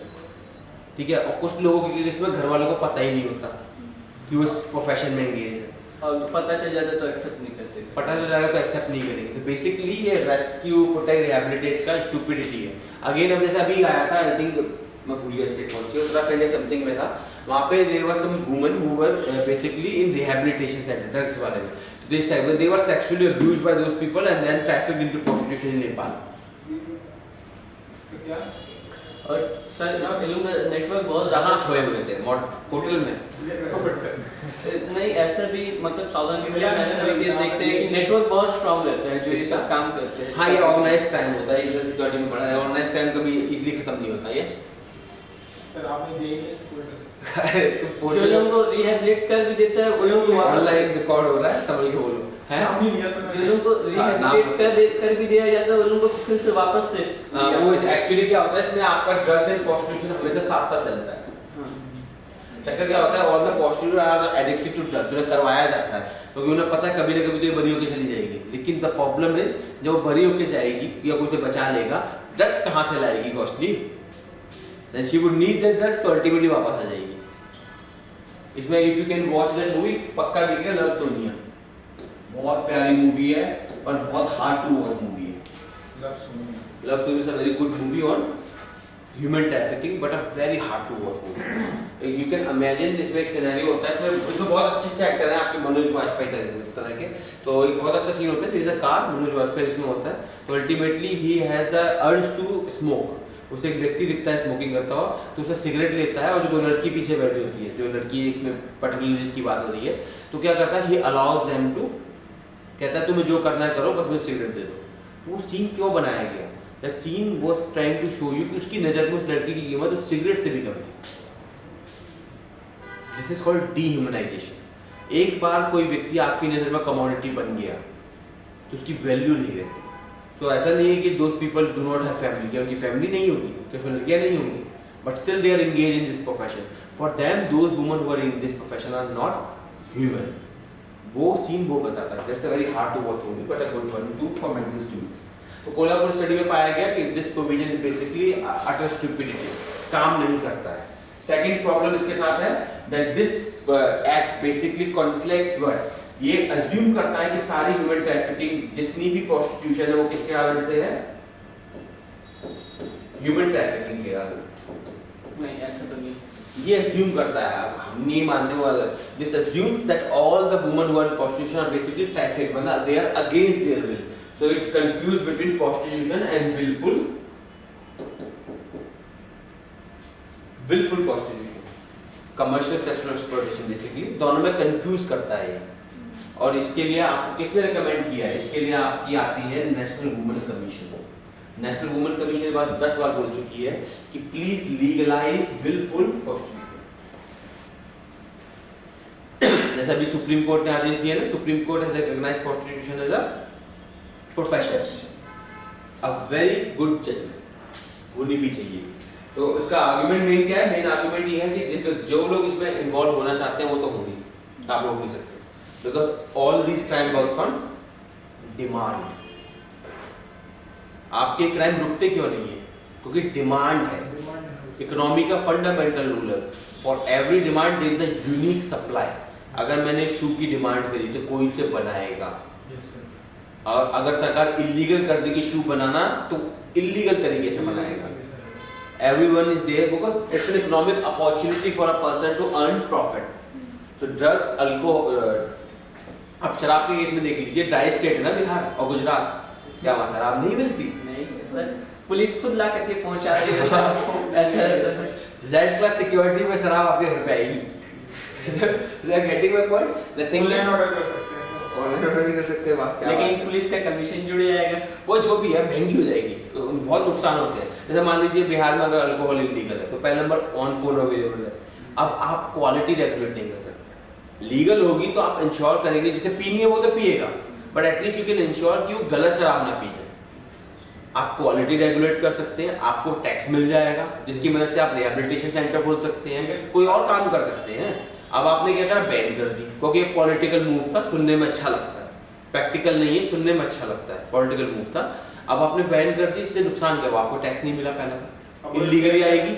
ठीक है, और कुछ लोगों के केस में घर वालों को पता ही नहीं होता कि वो इस प्रोफेशन में एंगेज है, और पता चल जाता तो एक्सेप्ट नहीं करते। पता चल जाएगा तो एक्सेप्ट नहीं करेंगे। तो बेसिकली ये रेस्क्यू, प्रोटेक्ट, रिहैबिलिटेट का स्टूपिडिटी है। अगेन अब जैसे अभी आया था, आई थिंक मैं भूल गया स्टेट कौन सी, उत्तराखंड या समथिंग में था, वहाँ पे there was some woman who were basically in rehabilitation centre, drugs वाले में। They were sexually abused by those people and then trafficked into prostitution in Nepal. क्या? और सर फिल्म का नेटवर्क बहुत कहाँ ज़्यादा खोए हुए थे? होटल में? नहीं, ऐसा भी मतलब साउदर्न इंडिया में ऐसा भी केस देखते हैं कि नेटवर्क बहुत स्ट्रांग रहता है जो ये सब काम करते हैं। हाँ, ये ऑर्गेनाइज्ड क्राइम होता है, इधर सिक्योरिटी में पड़ा है। ऑर्गेनाइज्ड क्राइम कभी इजीली खत्म नहीं होता। यस सर आपने देख लिया पोर्टल? अरे तुम जो लोगों को रिहैबिलिटेट कर भी देता है, वो लोग को ऑनलाइन रिकॉर्ड हो रहा है, समझ के बोलो है। नाम नहीं लिया सर जो लोगों को रिहैबिलिटेट कर भी दिया जाता है, उन लोगों को फिर से वापस से वो एक्चुअली क्या होता है, इसमें आपका ड्रग्स एंड प्रोस्टिट्यूशन हमेशा साथ साथ चलता है। चक्कर क्या होता है, all the prostitute are addicted to drugs, उन्हें करवाया जाता है क्योंकि उन्हें पता है कभी ना कभी तो ये बरी होकर चली जाएगी। लेकिन द प्रॉब्लम इज जब वो बरी होकर जाएगी या कोई उसे बचा लेगा, ड्रग्स कहाँ से लाएगी costly? Then she would need that drugs, तो अल्टीमेटली वापस आ जाएगी। इसमें if you can watch that movie, पक्का देखिए लव सोनिया, बहुत प्यारी मूवी है और बहुत हार्ड टू वॉच मूवी है। Love Sonia, love Sonia is a very good movie on human trafficking, but a very hard to watch movie. You can imagine, इसमें एक सिनेरियो होता है, इसमें बहुत अच्छे एक्टर हैं आपके, मनोज वाजपेयी तरह के। तो एक बहुत अच्छा सीन होता है, there is a car, Manoj Vajpayee इसमें होता है। तो ultimately he has the urge to smoke. उसे एक व्यक्ति दिखता है स्मोकिंग करता हुआ, तो उसे सिगरेट लेता है, और जो लड़की पीछे बैठी होती है, जो लड़की इसमें पर्टिकुलर जिसकी बात हो रही है, तो क्या करता है, ही अलाउज देम टू, कहता है तुम्हें जो करना है करो, बस मुझे सिगरेट दे दो। वो सीन क्यों बनाया गया? That scene was trying to show you कि उसकी नज़र में उस लड़की की कीमत उस सिगरेट से भी कम थी। This is called dehumanisation. एक बार कोई व्यक्ति आपकी नज़र में कमोडिटी बन गया तो उसकी वैल्यू नहीं रहती। तो ऐसा नहीं है कि those people do not have family, क्या उनकी फैमिली नहीं होगी, क्या उसमें लड़कियाँ नहीं होंगी, but still they are engage in this profession. For them those women who are in this profession are not human. वो सीन वो बताता है। That's a very hard to watch movie but a good one to for mental students. तो Kolhapur study में पाया गया कि this provision is basically utter stupidity, काम नहीं करता है। सेकंड प्रॉब्लम इसके साथ है that this act basically conflicts what, ये अज्यूम करता है कि सारी ह्यूमन ट्रैफिकिंग जितनी भी प्रोस्टिट्यूशन है वो किसके आधार से है? ह्यूमन ट्रैफिकिंग के आधार। नहीं, ऐसा तो नहीं। ये अज्यूम करता है, हम नहीं मानते वो। This assumes that all the women who are in prostitution are basically trafficked, मतलब they are against their will. So it confused between prostitution and willful prostitution, commercial sexual exploitation basically, दोनों में confuse करता है ये। और इसके लिए आपको किसने रिकमेंड किया है? इसके लिए आपकी आती है national women commission. National women commission ये बात 10 बार बोल चुकी है कि प्लीज लीगलाइज विलफुल प्रोस्टिट्यूशन। जैसा अभी सुप्रीम कोर्ट ने आदेश दिया ना, supreme court has recognised prostitution as a profession, a very good judgement होनी भी चाहिए। तो उसका आर्गुमेंट मेन क्या है? मेन आर्गुमेंट ये है कि जो लोग इसमें इन्वॉल्व होना चाहते हैं वो तो होंगे, आप रोक नहीं सकते, because all these crime works on demand. आपके क्राइम रुकते क्यों नहीं है? क्योंकि डिमांड है। इकोनॉमी का फंडामेंटल रूल है, for every demand there is a unique supply. अगर मैंने शू की डिमांड करी तो कोई इसे बनाएगा। और अगर सरकार इलीगल कर देगी शू बनाना तो इलीगल तरीके से बनाएगा। Everyone is there because it's an economic opportunity for a person to earn profit. So drugs, alcohol, अब शराब के केस में देख लीजिए, ड्राई स्टेट है ना बिहार और गुजरात, क्या वहाँ शराब नहीं मिलती? नहीं सर, पुलिस खुद ला करके पहुँचाती है शराब। ऐसा Z क्लास सिक्योरिटी में शराब आपके घर पे आएगी। They are getting my point. The thing is, order कर सकते हैं सर, ऑनलाइन ऑर्डर भी कर सकते हैं, वाह क्या बात लेकिन है। पुलिस का कमीशन जुड़ जाएगा। वो जो भी है महंगी हो जाएगी, तो बहुत नुकसान होते हैं। जैसे मान लीजिए बिहार में अगर अल्कोहल इलीगल है तो पहले नंबर ऑन फोन अवेलेबल है। अब आप क्वालिटी रेगुलेट नहीं कर सकते। लीगल होगी तो आप इंश्योर करेंगे जिसे पीनी है वो तो पिएगा, but at least you can ensure कि वो गलत शराब ना पी जाए। आप क्वालिटी रेगुलेट कर सकते हैं, आपको टैक्स मिल जाएगा जिसकी मदद से आप रिहैबिलिटेशन सेंटर खोल सकते हैं, कोई और काम कर सकते हैं। अब आपने क्या करा, बैन कर दी, क्योंकि एक पॉलिटिकल मूव था, सुनने में अच्छा लगता है, प्रैक्टिकल नहीं है, सुनने में अच्छा लगता है, पॉलिटिकल मूव था। अब आपने बैन कर दी, इससे नुकसान क्या हुआ, आपको टैक्स नहीं मिला, पहला इलीगली आएगी,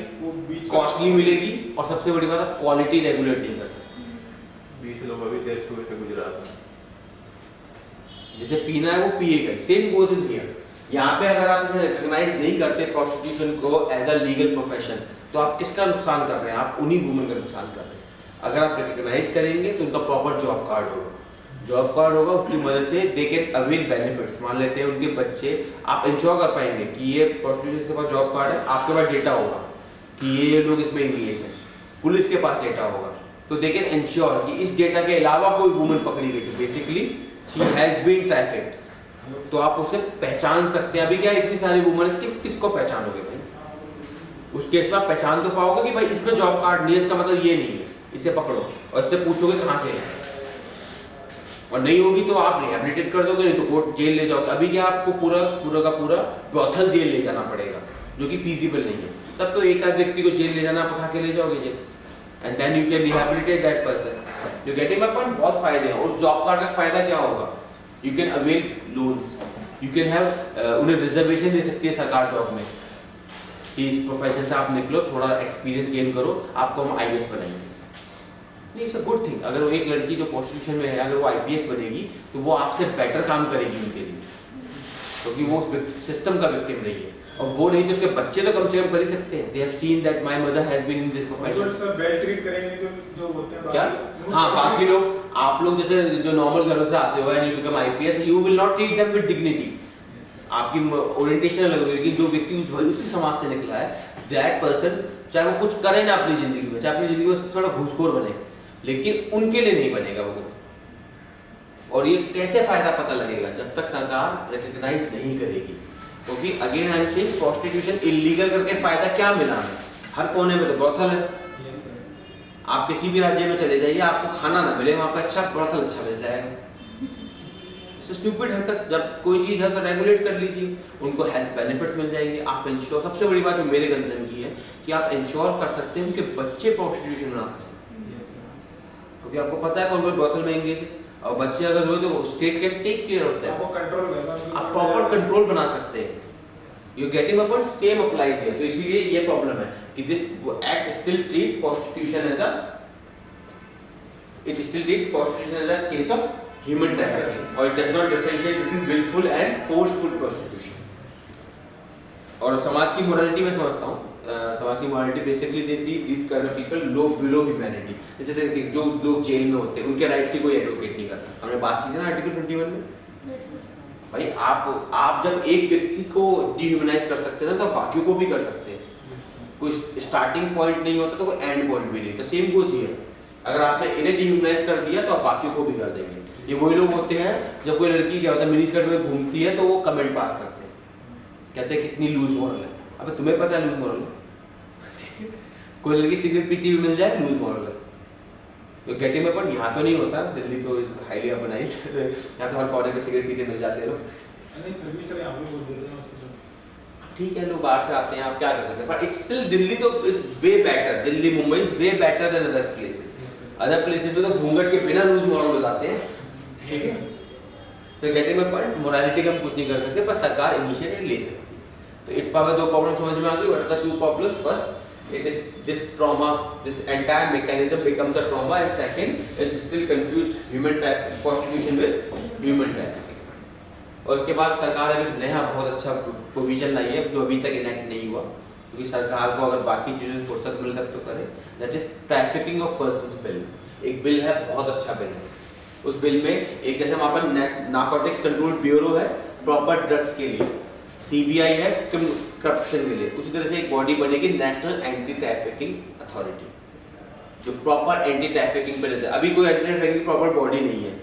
कॉस्टली मिलेगी, और सबसे बड़ी बात आप क्वालिटी रेगुलेट नहीं कर सकते। 20 लोग अभी डेथ हुए थे गुजरात में। जिसे पीना है वो पिएगा, सेम गोज इन हियर। यहाँ पे अगर आप इसे रिकॉग्नाइज नहीं करते प्रोस्टिट्यूशन को एज अ लीगल प्रोफेशन, तो आप किसका नुकसान कर रहे हैं, आप उन्हीं वुमेन का नुकसान कर रहे हैं। अगर आप रिकॉग्नाइज करेंगे तो उनका प्रॉपर जॉब कार्ड होगा, जॉब कार्ड होगा, उसकी मदद से दे कैन अवेल बेनिफिट्स। मान लेते हैं उनके बच्चे, आप इंश्योर कर पाएंगे कि ये प्रोस्टिट्यूशन के पास जॉब कार्ड है, आपके पास डेटा होगा कि ये लोग इसमें इंगेज हैं, पुलिस के पास डेटा होगा, तो दे कैन इंश्योर कि इस डेटा के अलावा कोई वुमन पकड़ी गई तो basically she has been trafficked, तो आप उसे पहचान सकते हैं। अभी क्या इतनी सारी वुमन, किस किस को पहचानोगे भाई? उस केस में आप पहचान तो पाओगे कि भाई इसमें जॉब कार्ड नहीं है, इसका मतलब ये नहीं है, इसे पकड़ो, और इससे पूछोगे कहाँ से है, और नहीं होगी तो आप रिहैबिलिटेट कर दोगे, नहीं तो कोर्ट जेल ले जाओगे। अभी क्या आपको पूरा का पूरा ब्रॉथल जेल ले जाना पड़ेगा, जो कि फीजिबल नहीं है। तब तो एक आध व्यक्ति को जेल ले जाना, आप उठा के ले जाओगे jail, and then you can rehabilitate that person. You getting my point? बहुत फायदे हैं। उस जॉब कार्ड का फायदा क्या होगा, you can avail loans, you can have, उन्हें रिजर्वेशन दे सकती है सरकार जॉब में कि इस प्रोफेशन से आप निकलो, थोड़ा एक्सपीरियंस गेन करो, आपको हम IAS बनाएंगे। नहीं, इट्स अ गुड थिंग। अगर वो एक लड़की जो पोस्टिट्यूशन में है, अगर वो IPS बनेगी तो वो आपसे बेटर काम करेगी उनके लिए, क्योंकि वो सिस्टम का विक्टिम रही है, और वो नहीं तो उसके बच्चे तो कम से कम कर ही सकते हैं। They have seen that my mother has been in this profession. Sir well treat करेंगे तो जो होते हैं क्या? हाँ, बाकी लोग, आप लोग जैसे जो नॉर्मल घरों से आते हो and you become IPS, you will not treat them with dignity. आपकी ओरिएंटेशन अलग होगी, लेकिन जो व्यक्ति उसी समाज से निकला है, दैट पर्सन चाहे वो कुछ करे ना अपनी जिंदगी में, चाहे अपनी जिंदगी में थोड़ा घूसखोर बने, लेकिन उनके लिए नहीं बनेगा वो। और ये कैसे फायदा पता लगेगा, जब तक सरकार रिकॉग्नाइज नहीं करेगी। क्योंकि again I am saying, prostitution illegal करके फायदा क्या मिला है? हर कोने में तो ब्रॉथल है। आप किसी भी राज्य में चले जाइए, आपको खाना ना मिले वहाँ पे, अच्छा ब्रॉथल अच्छा मिल जाएगा। स्टूपिड हरकत। जब कोई चीज़ है तो रेगुलेट कर लीजिए, उनको हेल्थ बेनिफिट्स मिल जाएंगे। आप इंश्योर, सबसे बड़ी बात जो मेरे कंसर्न की है कि आप इंश्योर कर सकते हैं उनके बच्चे प्रोस्टिट्यूशन ना कर सकते, क्योंकि आपको पता है कौन कोई ब्रॉथल में एंगेज है, और बच्चे अगर हुए तो state can take care of that, आप प्रॉपर कंट्रोल बना सकते हैं। You getting my point? Same applies here. तो इसीलिए ये प्रॉब्लम है कि this act still treat prostitution as a, it still treat prostitution as a case of human trafficking, और it does not differentiate between wilful and forceful prostitution. और समाज की morality में समझता हूँ, समाज की morality basically they see this kind of people low below humanity. जैसे जो लोग जेल में होते हैं उनके राइट्स की कोई एडवोकेट नहीं करता। हमने बात की थी ना आर्टिकल 21 में, भाई आप जब एक व्यक्ति को डिह्यूमनाइज कर सकते हैं ना, तो बाकियों को भी कर सकते हैं। कोई स्टार्टिंग पॉइंट नहीं होता तो कोई एंड पॉइंट भी नहीं। तो सेम गोज हियर, अगर आपने इन्हें डिह्यूमनाइज कर दिया तो आप बाकियों को भी कर देंगे। ये वही लोग होते हैं जब कोई लड़की क्या होता है मिनी स्कर्ट में घूमती है तो वो कमेंट पास करते हैं, कहते हैं कितनी लूज मॉरल है। अबे तुम्हें पता है लूज मॉरल है? कोई लड़की सिगरेट पीती हुई मिल जाए, लूज मॉरल है। तो गेटिंग में पॉइंट यहाँ तो नहीं होता, दिल्ली तो इज हाईली अर्बनाइज्ड, यहाँ तो हर कॉर्नर में सिगरेट पीते मिल जाते हैं लोग। ठीक है, लोग बाहर से आते हैं, आप क्या कर सकते हैं, पर इट्स स्टिल दिल्ली तो is way better, Delhi Mumbai is way better than other places. Other places में तो घूंघट के बिना लूज मॉरल हो जाते हैं, ठीक है। तो गेटिंग माय पॉइंट, मोरालिटी का हम कुछ नहीं कर सकते, पर सरकार इनिशिएटिव ले सकती है। तो ITPA में 2 प्रॉब्लम समझ में आ गई. What are the 2 problems? First, it is this trauma, this entire mechanism becomes a trauma, and second, it still confuse human prostitution with human trafficking. और उसके बाद सरकार अभी नया बहुत अच्छा प्रोविजन लाई है जो अभी तक इनेक्ट नहीं हुआ, क्योंकि सरकार को अगर बाकी चीज़ों में फुर्सत मिल तक तो करे. That is trafficking of persons bill. एक बिल है, बहुत अच्छा बिल है. उस बिल में एक जैसे वहाँ पर नारकोटिक्स कंट्रोल ब्यूरो है प्रॉपर ड्रग्स के लिए, CBI है करप्शन के लिए, उसी तरह से एक बॉडी बनेगी नेशनल एंटी ट्रैफिकिंग अथॉरिटी जो प्रॉपर एंटी ट्रैफिकिंग पे रहता है. अभी कोई एंटी ट्रैफिकिंग प्रॉपर बॉडी नहीं है,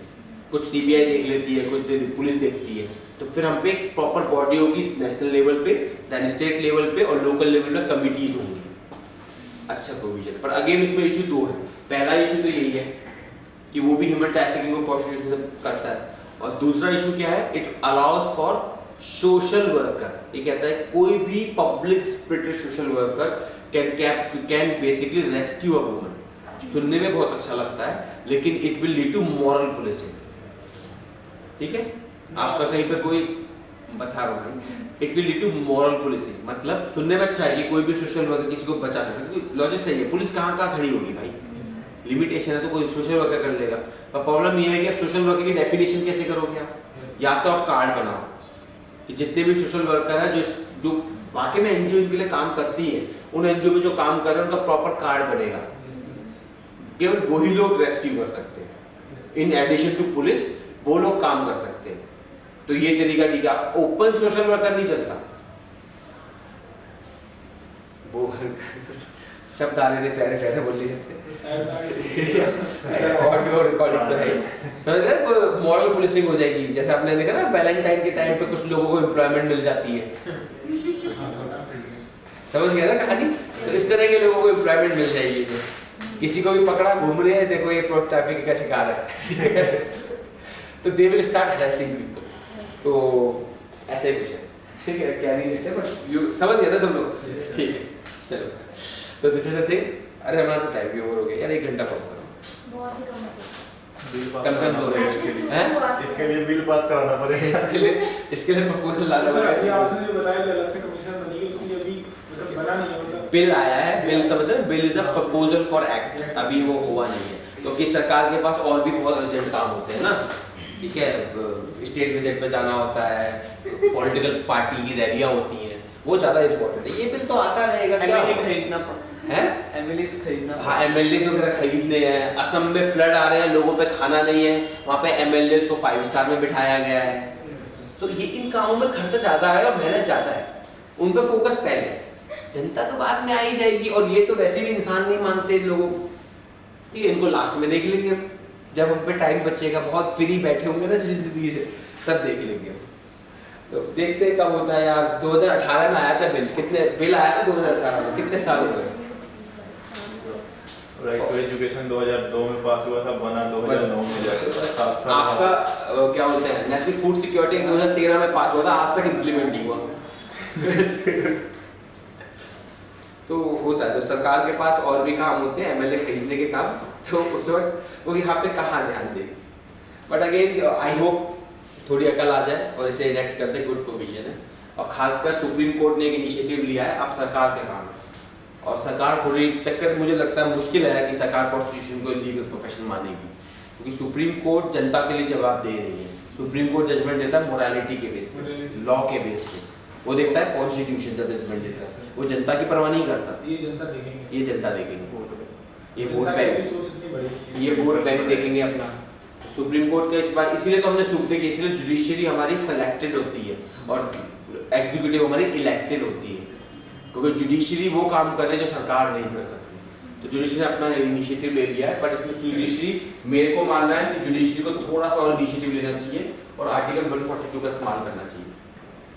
कुछ CBI देख लेती है, कुछ पुलिस देखती है. तो फिर हम पे एक प्रॉपर बॉडी होगी नेशनल लेवल पे, देन स्टेट लेवल पे और लोकल लेवल पे कमिटीज होंगी. अच्छा प्रोविजन. पर अगेन उसमें इशू 2 है. पहला इशू तो यही है कि वो भी ह्यूमन ट्रैफिकिंग को प्रोस्टिट्यूशन करता है, और दूसरा इशू क्या है, it allows for social worker. ये कहता है कोई भी public spirited social worker can basically rescue a woman. सुनने में बहुत अच्छा लगता है, लेकिन it will lead to moral policing. ठीक है, आपका कहीं पे कोई बता रहा हूँ, it will lead to moral policing. मतलब सुनने में अच्छा है कि कोई भी सोशल वर्कर किसी को बचा सकता है, लॉजिक सही है. पुलिस कहाँ खड़ी होगी भाई, लिमिटेशन है तो कोई सोशल वर्कर कर लेगा. पर प्रॉब्लम ये है कि आप सोशल वर्कर की डेफिनेशन कैसे करोगे आप? या तो आप कार्ड बनाओ कि जितने भी सोशल वर्कर हैं जो वाकई में एनजीओ इनके लिए काम करती है, उन एनजीओ में जो काम कर रहे हैं उनका प्रॉपर कार्ड बनेगा. केवल वही लोग रेस्क्यू कर सकते हैं. इन एडिशन टू पुलिस वो लोग काम कर सकते हैं. तो ये तरीका ठीक है. ओपन सोशल वर्कर नहीं चलता. वो शब्द आ रहे थे प्यारे प्यारे, बोल नहीं सकते. ऑडियो रिकॉर्डिंग तो है ही. समझ रहे, मॉरल पुलिसिंग हो जाएगी. जैसे आपने देखा ना वैलेंटाइन के टाइम पे कुछ लोगों को एम्प्लॉयमेंट मिल जाती है. समझ गया ना कहानी? तो इस तरह के लोगों को एम्प्लॉयमेंट मिल जाएगी. किसी को भी पकड़ा घूम रहे हैं, देखो ये ट्रैफिक का शिकार है, तो they will start harassing people. तो ऐसे ही कुछ है. ठीक है, क्या नहीं सकते, बट यू समझ गए ना तुम लोग. ठीक है, चलो. तो दिस इज द थिंग. अरे हमारा तो टाइम भी ओवर हो गया यार, 1 घंटा कम करो. बहुत ही कम है. बिल पास कम से कम कराना 2 पड़ेगा इसके लिए. इसके लिए बिल पास कराना पड़ेगा. इसके लिए प्रपोजल लाना सर, अभी पड़ेगा. आपने जो बताया कि अलग से कमीशन बनी है, उसके लिए अभी मतलब बना नहीं है. मतलब बिल आया है. बिल समझ रहे, bill is a proposal for act. अभी वो हुआ नहीं है क्योंकि सरकार के पास और भी बहुत अर्जेंट काम होते हैं ना. ठीक है, स्टेट विजिट पे जाना होता है, पॉलिटिकल पार्टी की रैलियां होती हैं, वो ज्यादा इंपॉर्टेंट है. ये बिल तो आता रहेगा. क्या एमएलए खरीदना पड़ता है, एमएलए खरीदना. हाँ एमएलए वगैरह खरीदने हैं. असम में फ्लड आ रहे हैं, लोगों पे खाना नहीं है, वहाँ पे एमएलए को 5 स्टार में बिठाया गया है. तो ये इन कामों में खर्चा ज्यादा है और मेहनत ज्यादा है. उन पे फोकस पहले, जनता तो बाद में आ ही जाएगी. और ये तो वैसे भी इंसान नहीं मानते लोगों. ठीक है, इनको लास्ट में देख लेंगे हम, जब हम पे टाइम बचेगा, बहुत फ्री बैठे होंगे ना जिंदगी से, तब देख लेंगे हम. तो देखते हैं कब होता है यार. 2018 में आया था बिल. कितने बिल आया था 2018 में? कितने साल हो गए? राइट टू एजुकेशन 2002 में पास हुआ था, बना 2009 में जाकर 7 साल. आपका क्या बोलते हैं, नेशनल फूड सिक्योरिटी 2013 में पास हुआ था, आज तक इम्प्लीमेंट नहीं हुआ. तो होता है, तो सरकार के पास और भी काम होते हैं, एमएलए खरीदने के काम. तो उस वक्त वो यहाँ पे कहाँ ध्यान देंगे. बट अगेन आई होप थोड़ी अकल आ जाए और इसे इनेक्ट कर दे. गुड प्रोविजन है. और खासकर सुप्रीम कोर्ट ने एक इनिशिएटिव लिया है, अब सरकार के काम है. और सरकार थोड़ी चक्कर, मुझे लगता है मुश्किल है कि सरकार प्रोस्टिट्यूशन को लीगल प्रोफेशन मानेगी, क्योंकि सुप्रीम कोर्ट जनता के लिए जवाब दे रही है. सुप्रीम कोर्ट जजमेंट देता है मोरालिटी के बेस पे, लॉ के बेस पे. वो देखता है कॉन्स्टिट्यूशन जब जजमेंट देता है, वो जनता की परवाह नहीं करता. ये जनता देखेंगे. ये जनता देखेंगे. ये वोट जनता की बैंक, भी सोच इतनी बड़ी है. ये वोट बैंक देखेंगे अपना. सुप्रीम कोर्ट का इस बार इसीलिए तो हमने सूख देखी, इसलिए जुडिशरी हमारी सेलेक्टेड होती है और एग्जीक्यूटिव हमारी इलेक्टेड होती है, क्योंकि जुडिशरी वो काम कर रहे हैं जो सरकार नहीं कर सकती. तो जुडिशरी ने अपना इनिशिएटिव ले लिया है. बट इसमें जुडिशरी, मेरे को मानना है कि जुडिशरी को थोड़ा सा और इनिशिएटिव लेना चाहिए और आर्टिकल 142 का इस्तेमाल करना चाहिए.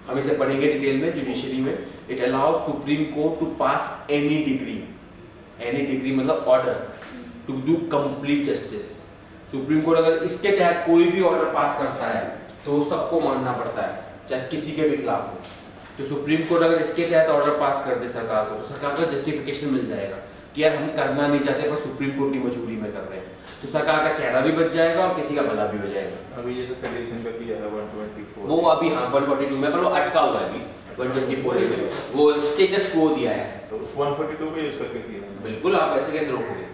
हम इसे पढ़ेंगे डिटेल में. जुडिशरी में it allows supreme court to pass any degree. Any degree मतलब order to do complete justice. Supreme court अगर इसके तहत कोई भी ऑर्डर पास करता है तो सबको मानना पड़ता है, चाहे किसी के भी खिलाफ हो. तो सुप्रीम कोर्ट अगर इसके तहत ऑर्डर पास कर दे सरकार को, तो सरकार को जस्टिफिकेशन मिल जाएगा. कि यार हम करना नहीं चाहते पर सुप्रीम कोर्ट की मजबूरी में कर रहे हैं, तो सरकार का चेहरा भी बच जाएगा और किसी का भला भी हो जाएगा। अभी जैसे सेडिशन का किया है 124 वो अभी हाँ 142 में, पर वो अटका हुआ है अभी 124 में, वो स्टेटस को दिया है। तो 142 को यूज करके किया है। बिल्कुल, आप ऐसे कैसे रोकोगे?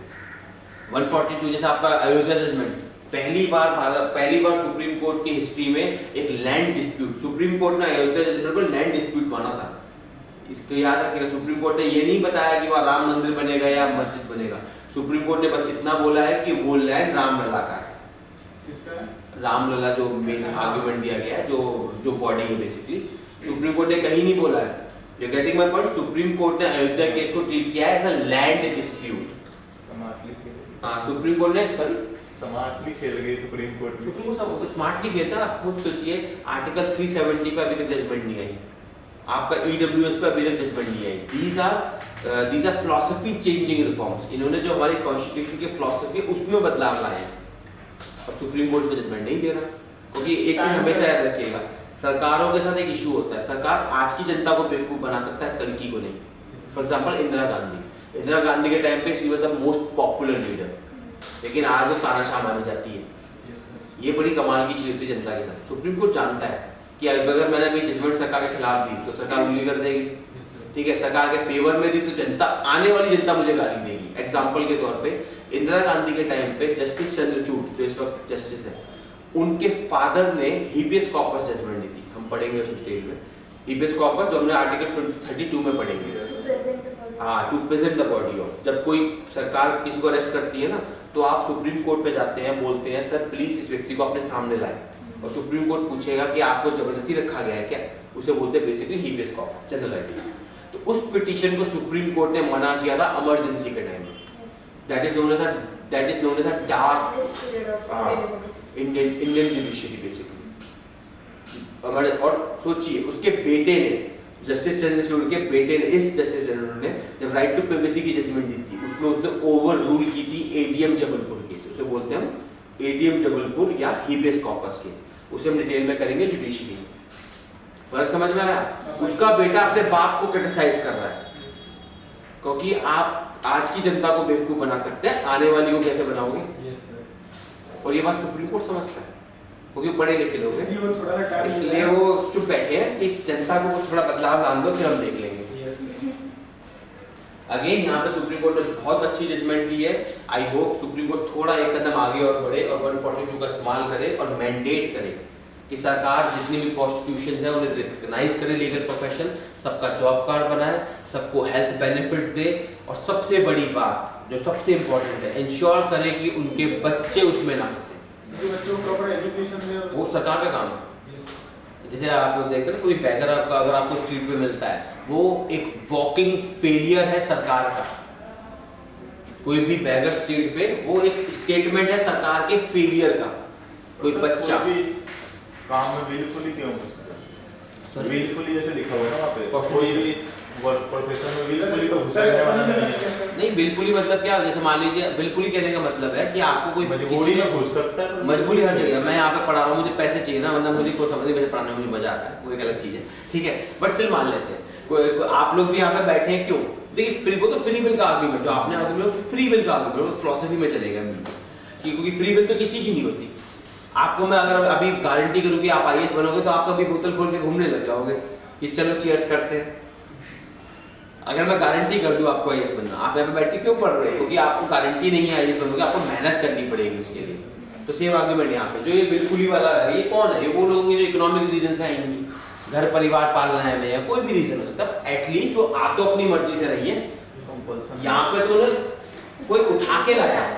142 जैसे आपका अयोध्या जजमेंट, पहली बार सुप्रीम कोर्ट की हिस्ट्री में एक लैंड डिस्प्यूट, सुप्रीम कोर्ट ने अयोध्या जजमेंट को लैंड डिस्प्यूट माना था। इसको याद रखिएगा, सुप्रीम कोर्ट ने ये नहीं बताया कि वहाँ राम मंदिर बनेगा या मस्जिद बनेगा। सुप्रीम कोर्ट ने बस इतना बोला है कि वो लैंड रामलला का है। किसका है? रामलला जो मेन आर्गुमेंट दिया गया है, जो बॉडी है बेसिकली, सुप्रीम कोर्ट ने कहीं नहीं बोला है। You getting my point? Supreme court ने अयोध्या केस को ट्रीट किया है एज अ लैंड डिस्प्यूट। हाँ, सुप्रीम कोर्ट ने स्मार्टली खेल गई सुप्रीम कोर्ट में। सुप्रीम कोर्ट स्मार्टली खेलता है। आप खुद सोचिए, आर्टिकल 370 पे अभी तक जजमेंट नहीं आई, आपका ईडब्ल्यूएस पे अभी तक जजमेंट नहीं आई। These are philosophy changing reforms. इन्होंने जो हमारी कॉन्स्टिट्यूशन की फिलॉसफी उसमें बदलाव लाए हैं और सुप्रीम कोर्ट पे जजमेंट नहीं दे रहा। क्योंकि एक चीज हमेशा याद रखिएगा, सरकारों के साथ एक इशू होता है, सरकार आज की जनता को बेवकूफ बना सकता है, कल की को नहीं। फॉर एग्जांपल इंदिरा गांधी के टाइम पे she was the most popular leader, लेकिन आज वो तानाशाह मानी जाती है। ये बड़ी कमाल की चीज होती है जनता के साथ। सुप्रीम कोर्ट जानता है कि अगर मैंने अभी जजमेंट सरकार के खिलाफ दी तो सरकार उंगली कर देगी, ठीक है, सरकार के फेवर में दी तो जनता, आने वाली जनता मुझे गाली देगी। एग्जाम्पल के तौर पे इंदिरा गांधी के टाइम पे जस्टिस चंद्रचूड़ जो इस वक्त जस्टिस है, उनके फादर ने हीबियस कॉर्पस जजमेंट दी थी। हम पढ़ेंगे उस डिटेल में हीबियस कॉर्पस, जो हमने आर्टिकल 32 में पढ़ेंगे। हाँ, to present the body of, जब कोई सरकार किसी को अरेस्ट करती है ना, तो आप सुप्रीम कोर्ट पे जाते हैं, बोलते हैं सर प्लीज इस व्यक्ति को अपने सामने लाएं, और सुप्रीम कोर्ट पूछेगा कि आपको जबरदस्ती रखा गया है क्या, उसे बोलते हैं बेसिकली हीबियस कॉर्पस, जनरल आइडिया। तो उस पिटीशन को सुप्रीम कोर्ट ने मना किया था इमरजेंसी के टाइम में। That is known as a dark Indian judiciary basically. और सोचिए, उसके बेटे ने, जस्टिस चंद्रचूड़ के बेटे ने, इस जस्टिस चंद्रचूड़ ने जब राइट टू प्राइवेसी की जजमेंट दी थी, उसमें उसने ओवर रूल की थी एडीएम जबलपुर केस, उसे बोलते हैं हम एडीएम जबलपुर या हीबियस कॉर्पस केस। उसे हम डिटेल में करेंगे जुडिशरी में। फर्क समझ में आया? उसका बेटा अपने बाप को क्रिटिसाइज कर रहा है, क्योंकि आप आज की जनता को बेवकूफ बना सकते हैं, आने वाली को कैसे बनाओगे? Yes sir. और ये बात सुप्रीम कोर्ट समझता है, क्योंकि पढ़े लिखे लोग हैं, इसलिए वो थोड़ा सा टाइम, इसलिए वो चुप बैठे हैं कि जनता को थोड़ा बदलाव लान दो, फिर हम देख लेंगे। अगेन यहाँ पे सुप्रीम कोर्ट ने बहुत अच्छी जजमेंट दी है। आई होप सुप्रीम कोर्ट थोड़ा एक कदम आगे और बढ़े और 142 का इस्तेमाल करे और मैंडेट करे कि सरकार जितनी भी कॉन्स्टिट्यूशन है उन्हें रिकॉग्नाइज करे, लीगल प्रोफेशन, सबका जॉब कार्ड बनाए, सबको हेल्थ बेनिफिट्स दे, और सबसे बड़ी बात जो सबसे इम्पोर्टेंट है, इंश्योर करे कि उनके बच्चे उसमें ना फंसे। बच्चों को प्रॉपर एजुकेशन दे, वो सरकार का काम है। जैसे आप लोग देखते हैं कोई बैगर आपका अगर आपको स्ट्रीट पे मिलता है, वो एक वॉकिंग फेलियर है सरकार का। कोई भी बैगर स्ट्रीट पे, वो एक स्टेटमेंट है सरकार के फेलियर का। कोई बच्चा काम में विलफुली क्यों घुसता है? विलफुली जैसे लिखा हुआ है ना वहाँ पे, कोई भी इस वर्क प्रोफेशन में विलफुली तो घुसने वाला नहीं। विलफुली मतलब क्या? जैसे मान लीजिए, विलफुली कहने का मतलब है कि आपको कोई मजबूरी में घुस सकता है। मजबूरी हर जगह। मैं यहाँ पे पढ़ा रहा हूँ, मुझे पैसे चाहिए ना, मतलब मुझे कोई समझ नहीं, मुझे पढ़ाने में मुझे मजा आता है, वो एक अलग चीज है, ठीक है, बट स्टिल मान लेते हैं। आप लोग भी यहाँ पे बैठे हैं, क्यों? देखिए, फ्री, वो तो फ्री विल का आर्गुमेंट, जो आपने आर्गुमेंट फ्री विल का आर्गुमेंट फिलॉसफी में चलेगा बिल्कुल, क्योंकि फ्री विल तो किसी की नहीं होती। आपको मैं अगर अभी गारंटी करूँ कि आप आईएएस बनोगे, तो आप तो अभी बोतल खोल के घूमने लग जाओगे कि चलो चीयर्स करते हैं। अगर मैं गारंटी कर दूं आपको आईएएस बनना, आप यहाँ पे बैठ के क्यों पढ़ रहे हो? क्योंकि आपको गारंटी नहीं है आईएएस बनोगे, आपको मेहनत करनी पड़ेगी उसके लिए। तो सेम आर्गुमेंट यहाँ पे, जो ये बिल्कुल ही वाला है, ये कौन है? ये वो लोग हैं जो इकोनॉमिक रीजन से आएंगी, घर परिवार पालना है हमें, या कोई भी रीजन हो सकता है, एटलीस्ट वो आप तो अपनी मर्जी से रहिए। यहाँ पे तो कोई उठा के लाया,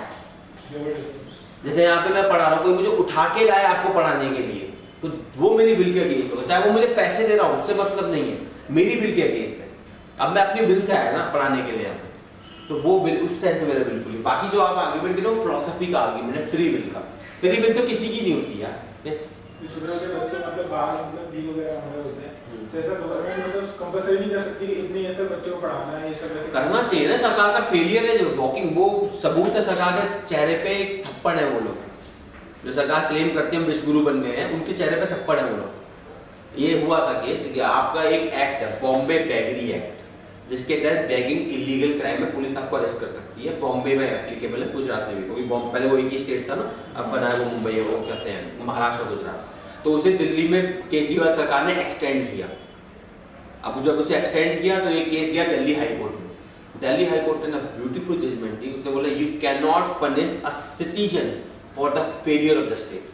जैसे यहाँ पे मैं पढ़ा रहा हूँ, कोई मुझे उठा के लाया आपको पढ़ाने के लिए, तो वो मेरी विल के अगेंस्ट होगा। चाहे वो मुझे पैसे दे रहा हो, उससे मतलब नहीं है, मेरी विल के अगेंस्ट है। अब मैं अपनी विल से आया ना पढ़ाने के लिए, तो वो विल उस सेंस में मेरा बिल्कुल। बाकी जो आप आर्गुमेंट करो, फिलॉसफी का आर्गुमेंट है, फ्री विल का। फ्री विल तो किसी की नहीं होती यार। यस, छोटे छोटे बच्चे मतलब बाहर मतलब डी वगैरह हमारे होते हैं, ऐसा गवर्नमेंट मतलब कंपलसरी नहीं कर सकती कि इतनी एज तक बच्चों को पढ़ाना है, ये सब ऐसे करना चाहिए ना। सरकार का फेलियर है जो वॉकिंग, वो सबूत है सरकार के चेहरे पे एक थप्पड़ है। वो लोग जो सरकार क्लेम करते हैं विश्व गुरु बन गए हैं, उनके चेहरे पे थप्पड़ है वो लोग। ये हुआ था केस, आपका एक एक्ट है, बॉम्बे बैगरी एक्ट, जिसके तहत बैगिंग इलीगल क्राइम है, पुलिस आपको अरेस्ट कर सकती है। बॉम्बे में एप्लीकेबल है, गुजरात में भी, क्योंकि पहले वो एक ही स्टेट था ना, अब बना है वो मुंबई है, वो कहते हैं महाराष्ट्र गुजरात। तो उसे दिल्ली में केजरीवाल सरकार ने एक्सटेंड किया। अब जब उसे एक्सटेंड किया तो ये केस गया दिल्ली हाई कोर्ट में। दिल्ली हाई कोर्ट ने ब्यूटीफुल जजमेंट दी, उसने बोला you can not punish a citizen for the failure of the state.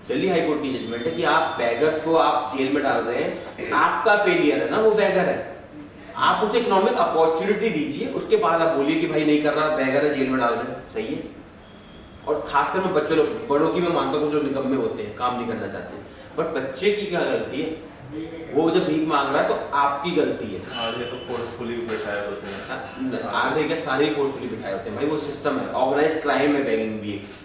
Delhi high court की जजमेंट है कि आप बैगर्स को आप जेल में डाल रहे हैं, आपका फेलियर है ना, वो बैगर है, आप उसे इकोनॉमिक अपॉर्चुनिटी दीजिए, उसके बाद आप बोलिए कि भाई नहीं कर रहा, बैगर है, जेल में डाल रहे हैं, सही है। और खासकर मैं बच्चों लोग, बड़ों की मैं मानता हूँ जो निकम्मे होते हैं, काम नहीं करना चाहते, बट बच्चे की क्या गलती है? वो जब भीख मांग रहा है तो आपकी गलती है। आधे तो फोर्सफुली बिठाए होते हैं, आधे क्या सारे फोर्सफुली बिठाए होते हैं भाई, वो सिस्टम है, ऑर्गेनाइज क्राइम है बैगिंग भी एक।